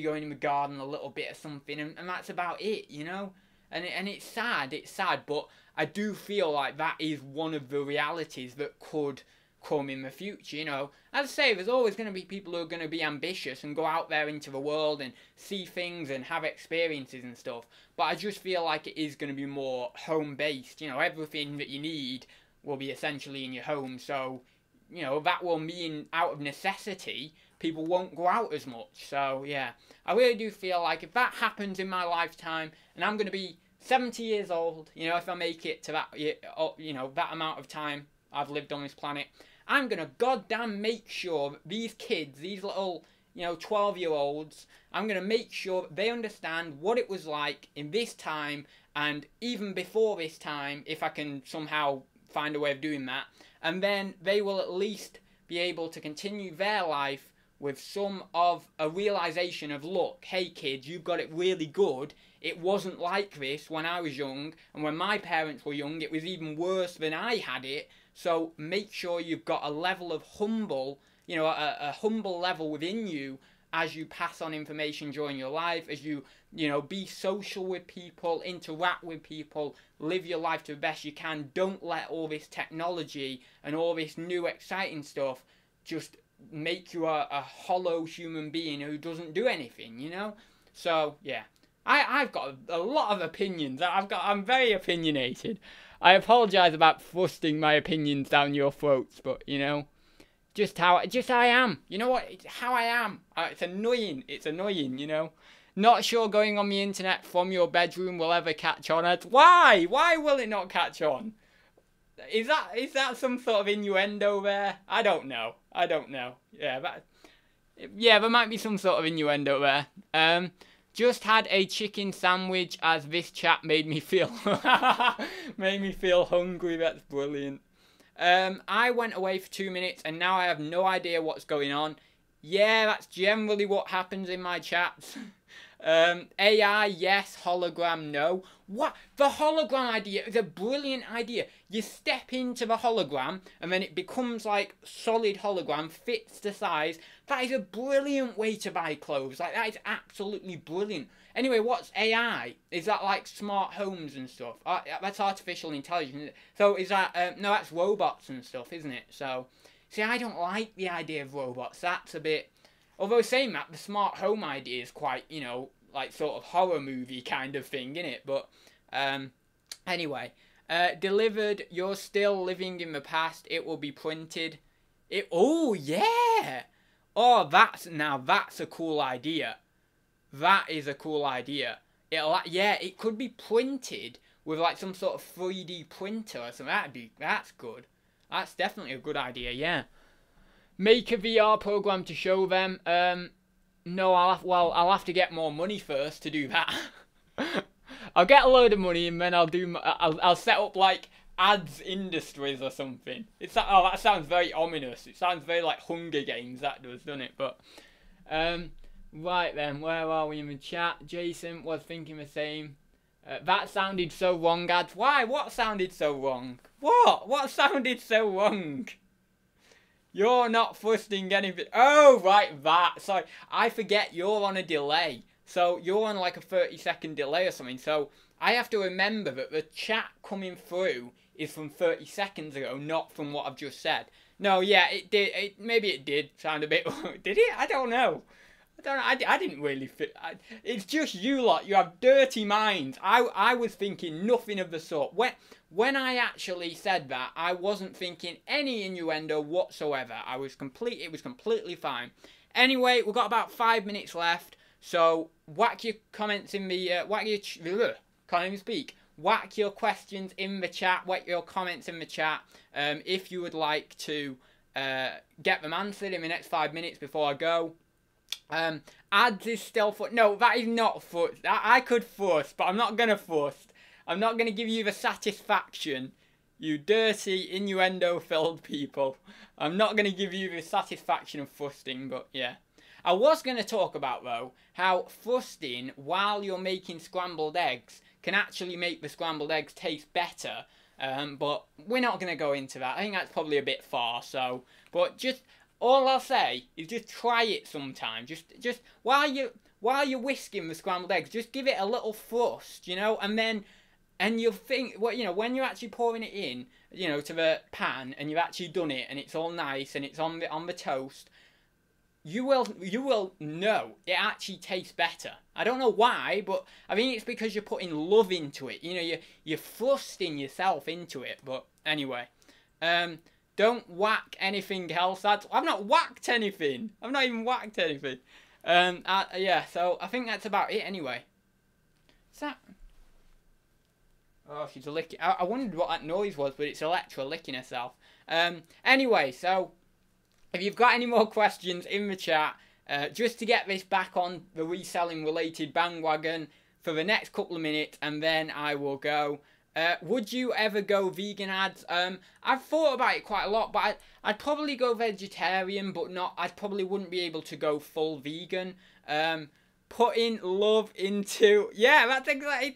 going in the garden a little bit or something, and that's about it, you know? And it's sad, but I do feel like that is one of the realities that could come in the future, you know. As I say, there's always going to be people who are going to be ambitious and go out there into the world and see things and have experiences and stuff, but I just feel like it is going to be more home-based, you know. Everything that you need will be essentially in your home, so, you know, that will mean out of necessity, people won't go out as much. So, yeah, I really do feel like if that happens in my lifetime, and I'm going to be 70 years old, you know, if I make it to that, you know, that amount of time I've lived on this planet, I'm going to goddamn make sure that these kids, these little, you know, 12-year-olds, I'm going to make sure they understand what it was like in this time, and even before this time, if I can somehow find a way of doing that, and then they will at least be able to continue their life with some of a realization of, look, hey kids, you've got it really good. It wasn't like this when I was young, and when my parents were young, it was even worse than I had it. So make sure you've got a level of humble, you know, a humble level within you as you pass on information during your life, as you know, be social with people, interact with people, live your life to the best you can. Don't let all this technology and all this new exciting stuff just make you a hollow human being who doesn't do anything, you know? So, yeah. I've got a lot of opinions. I'm very opinionated. I apologise about thrusting my opinions down your throats, but, you know, just how I am. You know what? It's how I am. It's annoying. It's annoying, you know? Not sure going on the internet from your bedroom will ever catch on. Why? Why will it not catch on? Is that some sort of innuendo there? I don't know. Yeah, there might be some sort of innuendo there. Just had a chicken sandwich as this chat made me feel hungry. That's brilliant. I went away for 2 minutes and now I have no idea what's going on. Yeah, that's generally what happens in my chats. AI, yes. Hologram, no. What? The hologram idea is a brilliant idea. You step into the hologram and then it becomes like solid hologram, fits the size. That is a brilliant way to buy clothes. Like, that is absolutely brilliant. Anyway, what's AI? Is that like smart homes and stuff? That's artificial intelligence. So is that, no, that's robots and stuff, isn't it? So, see, I don't like the idea of robots. That's a bit... Although saying that, the smart home idea is quite, you know, like sort of horror movie kind of thing, innit? But, anyway. Delivered, you're still living in the past, it will be printed. Oh, yeah! Oh, that's a cool idea. That is a cool idea. Yeah, it could be printed with like some sort of 3D printer or something. That's good. That's definitely a good idea, yeah. Make a VR program to show them. No, I'll have to get more money first to do that. I'll get a load of money and then I'll set up like ads industries or something. Oh, that sounds very ominous. It sounds very like Hunger Games, that does, doesn't it? But right then, where are we in the chat? Jason was thinking the same. That sounded so wrong, ads. Why? What sounded so wrong? What sounded so wrong? You're not thrusting anything. Oh, right, that. Sorry, I forget you're on a delay. So you're on like a 30-second delay or something. So I have to remember that the chat coming through is from 30 seconds ago, not from what I've just said. No, yeah, it did. Maybe it did sound a bit... Did it? I don't know. I didn't really fit. It's just you lot. You have dirty minds. I was thinking nothing of the sort. When I actually said that, I wasn't thinking any innuendo whatsoever. It was completely fine. Anyway, we've got about 5 minutes left. So whack your comments in the can't even speak. Whack your questions in the chat. Whack your comments in the chat. If you would like to get them answered in the next 5 minutes before I go. Ads is still for... No, that is not for... I could fuss, but I'm not going to fuss. I'm not going to give you the satisfaction, you dirty, innuendo-filled people. I'm not going to give you the satisfaction of fussing, but yeah. I was going to talk about, though, how fussing while you're making scrambled eggs can actually make the scrambled eggs taste better. But we're not going to go into that. I think that's probably a bit far, so... But just... All I'll say is just try it sometime. Just while you're whisking the scrambled eggs, just give it a little thrust, you know, and you'll think, well, you know, when you're actually pouring it in, you know, to the pan, and you've actually done it, and it's all nice, and it's on the toast, you will know it actually tastes better. I don't know why, but I think it's because you're putting love into it. You know, you're thrusting yourself into it. But anyway, don't whack anything else. I've not whacked anything. I've not even whacked anything. Yeah, so I think that's about it anyway. Is that... Oh, she's licking... I wondered what that noise was, but it's Electra licking herself. Anyway, so if you've got any more questions in the chat, just to get this back on the reselling related bandwagon for the next couple of minutes, and then I will go. Would you ever go vegan, ads? I've thought about it quite a lot, but I'd probably go vegetarian, but not. I probably wouldn't be able to go full vegan. Putting love into... Yeah, that's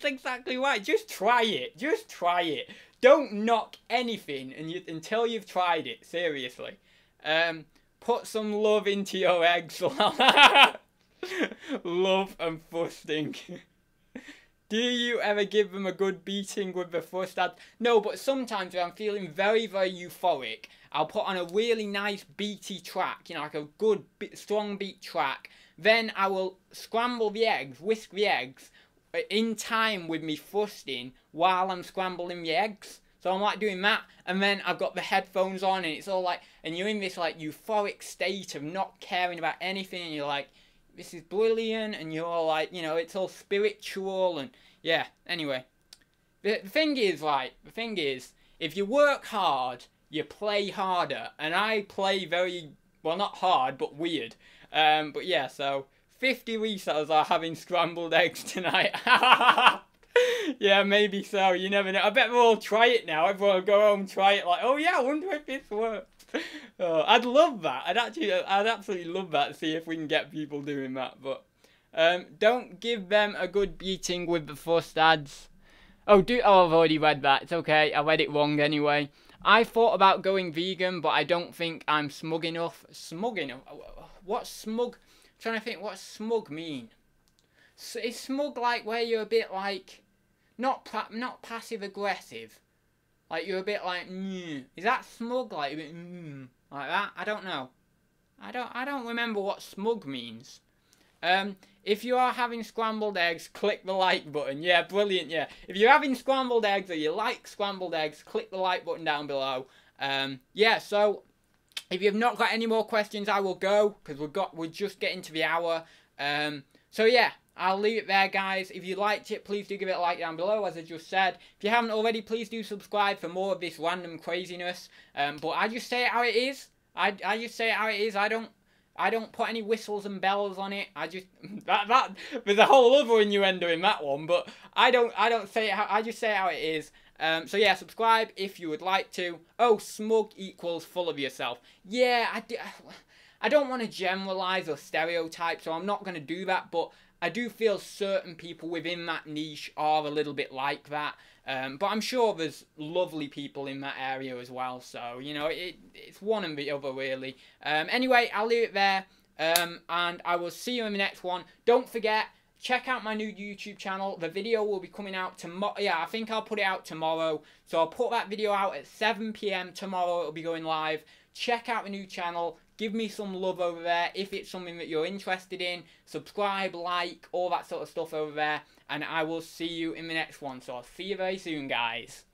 exactly right. Just try it. Just try it. Don't knock anything until you've tried it. Seriously. Put some love into your eggs. Love and fussing. Do you ever give them a good beating with the fuss, ads? No, but sometimes when I'm feeling very, very euphoric, I'll put on a really nice beaty track, you know, like a good, strong beat track. Then I will scramble the eggs, whisk the eggs, in time with me fussing while I'm scrambling the eggs. So I'm like doing that, and then I've got the headphones on, and it's all like, and you're in this like euphoric state of not caring about anything, and you're like, this is brilliant, and you're all like, you know, it's all spiritual, and yeah, anyway. The thing is, right, the thing is, if you work hard, you play harder, and I play very, well, not hard, but weird. But yeah, so 50 resellers are having scrambled eggs tonight. Yeah, maybe so, you never know. I bet we'll all try it now. Everyone will go home and try it like, oh yeah, I wonder if this works. Oh, I'd love that. I'd absolutely love that to see if we can get people doing that. But Don't give them a good beating with the fuss ads. Oh, I've already read that. It's okay. I read it wrong anyway. I thought about going vegan, but I don't think I'm smug enough. Smug enough? What's smug? I'm trying to think. What's smug mean? Is smug like where you're a bit like not passive aggressive? Like you're a bit like is that smug? Like a bit like that? I don't know. I don't remember what smug means. If you are having scrambled eggs, click the like button. Yeah, brilliant, yeah. If you're having scrambled eggs or you like scrambled eggs, click the like button down below. Yeah, so if you've not got any more questions, I will go, because we're just getting to the hour. So yeah, I'll leave it there, guys. If you liked it, please do give it a like down below, as I just said. If you haven't already, please do subscribe for more of this random craziness. But I just say it how it is. I just say it how it is. I don't put any whistles and bells on it. I just that there's a whole other innuendo in that one, but I don't say it how I just say it how it is. So yeah, subscribe if you would like to. Oh, smug equals full of yourself. Yeah, I don't want to generalize or stereotype, so I'm not going to do that, but I do feel certain people within that niche are a little bit like that. But I'm sure there's lovely people in that area as well, so, you know, it's one and the other, really. Anyway, I'll leave it there, and I will see you in the next one. Don't forget, check out my new YouTube channel. The video will be coming out tomorrow. Yeah, I think I'll put it out tomorrow. So I'll put that video out at 7 PM tomorrow. It'll be going live. Check out the new channel. Give me some love over there if it's something that you're interested in. Subscribe, like, all that sort of stuff over there. And I will see you in the next one. So I'll see you very soon, guys.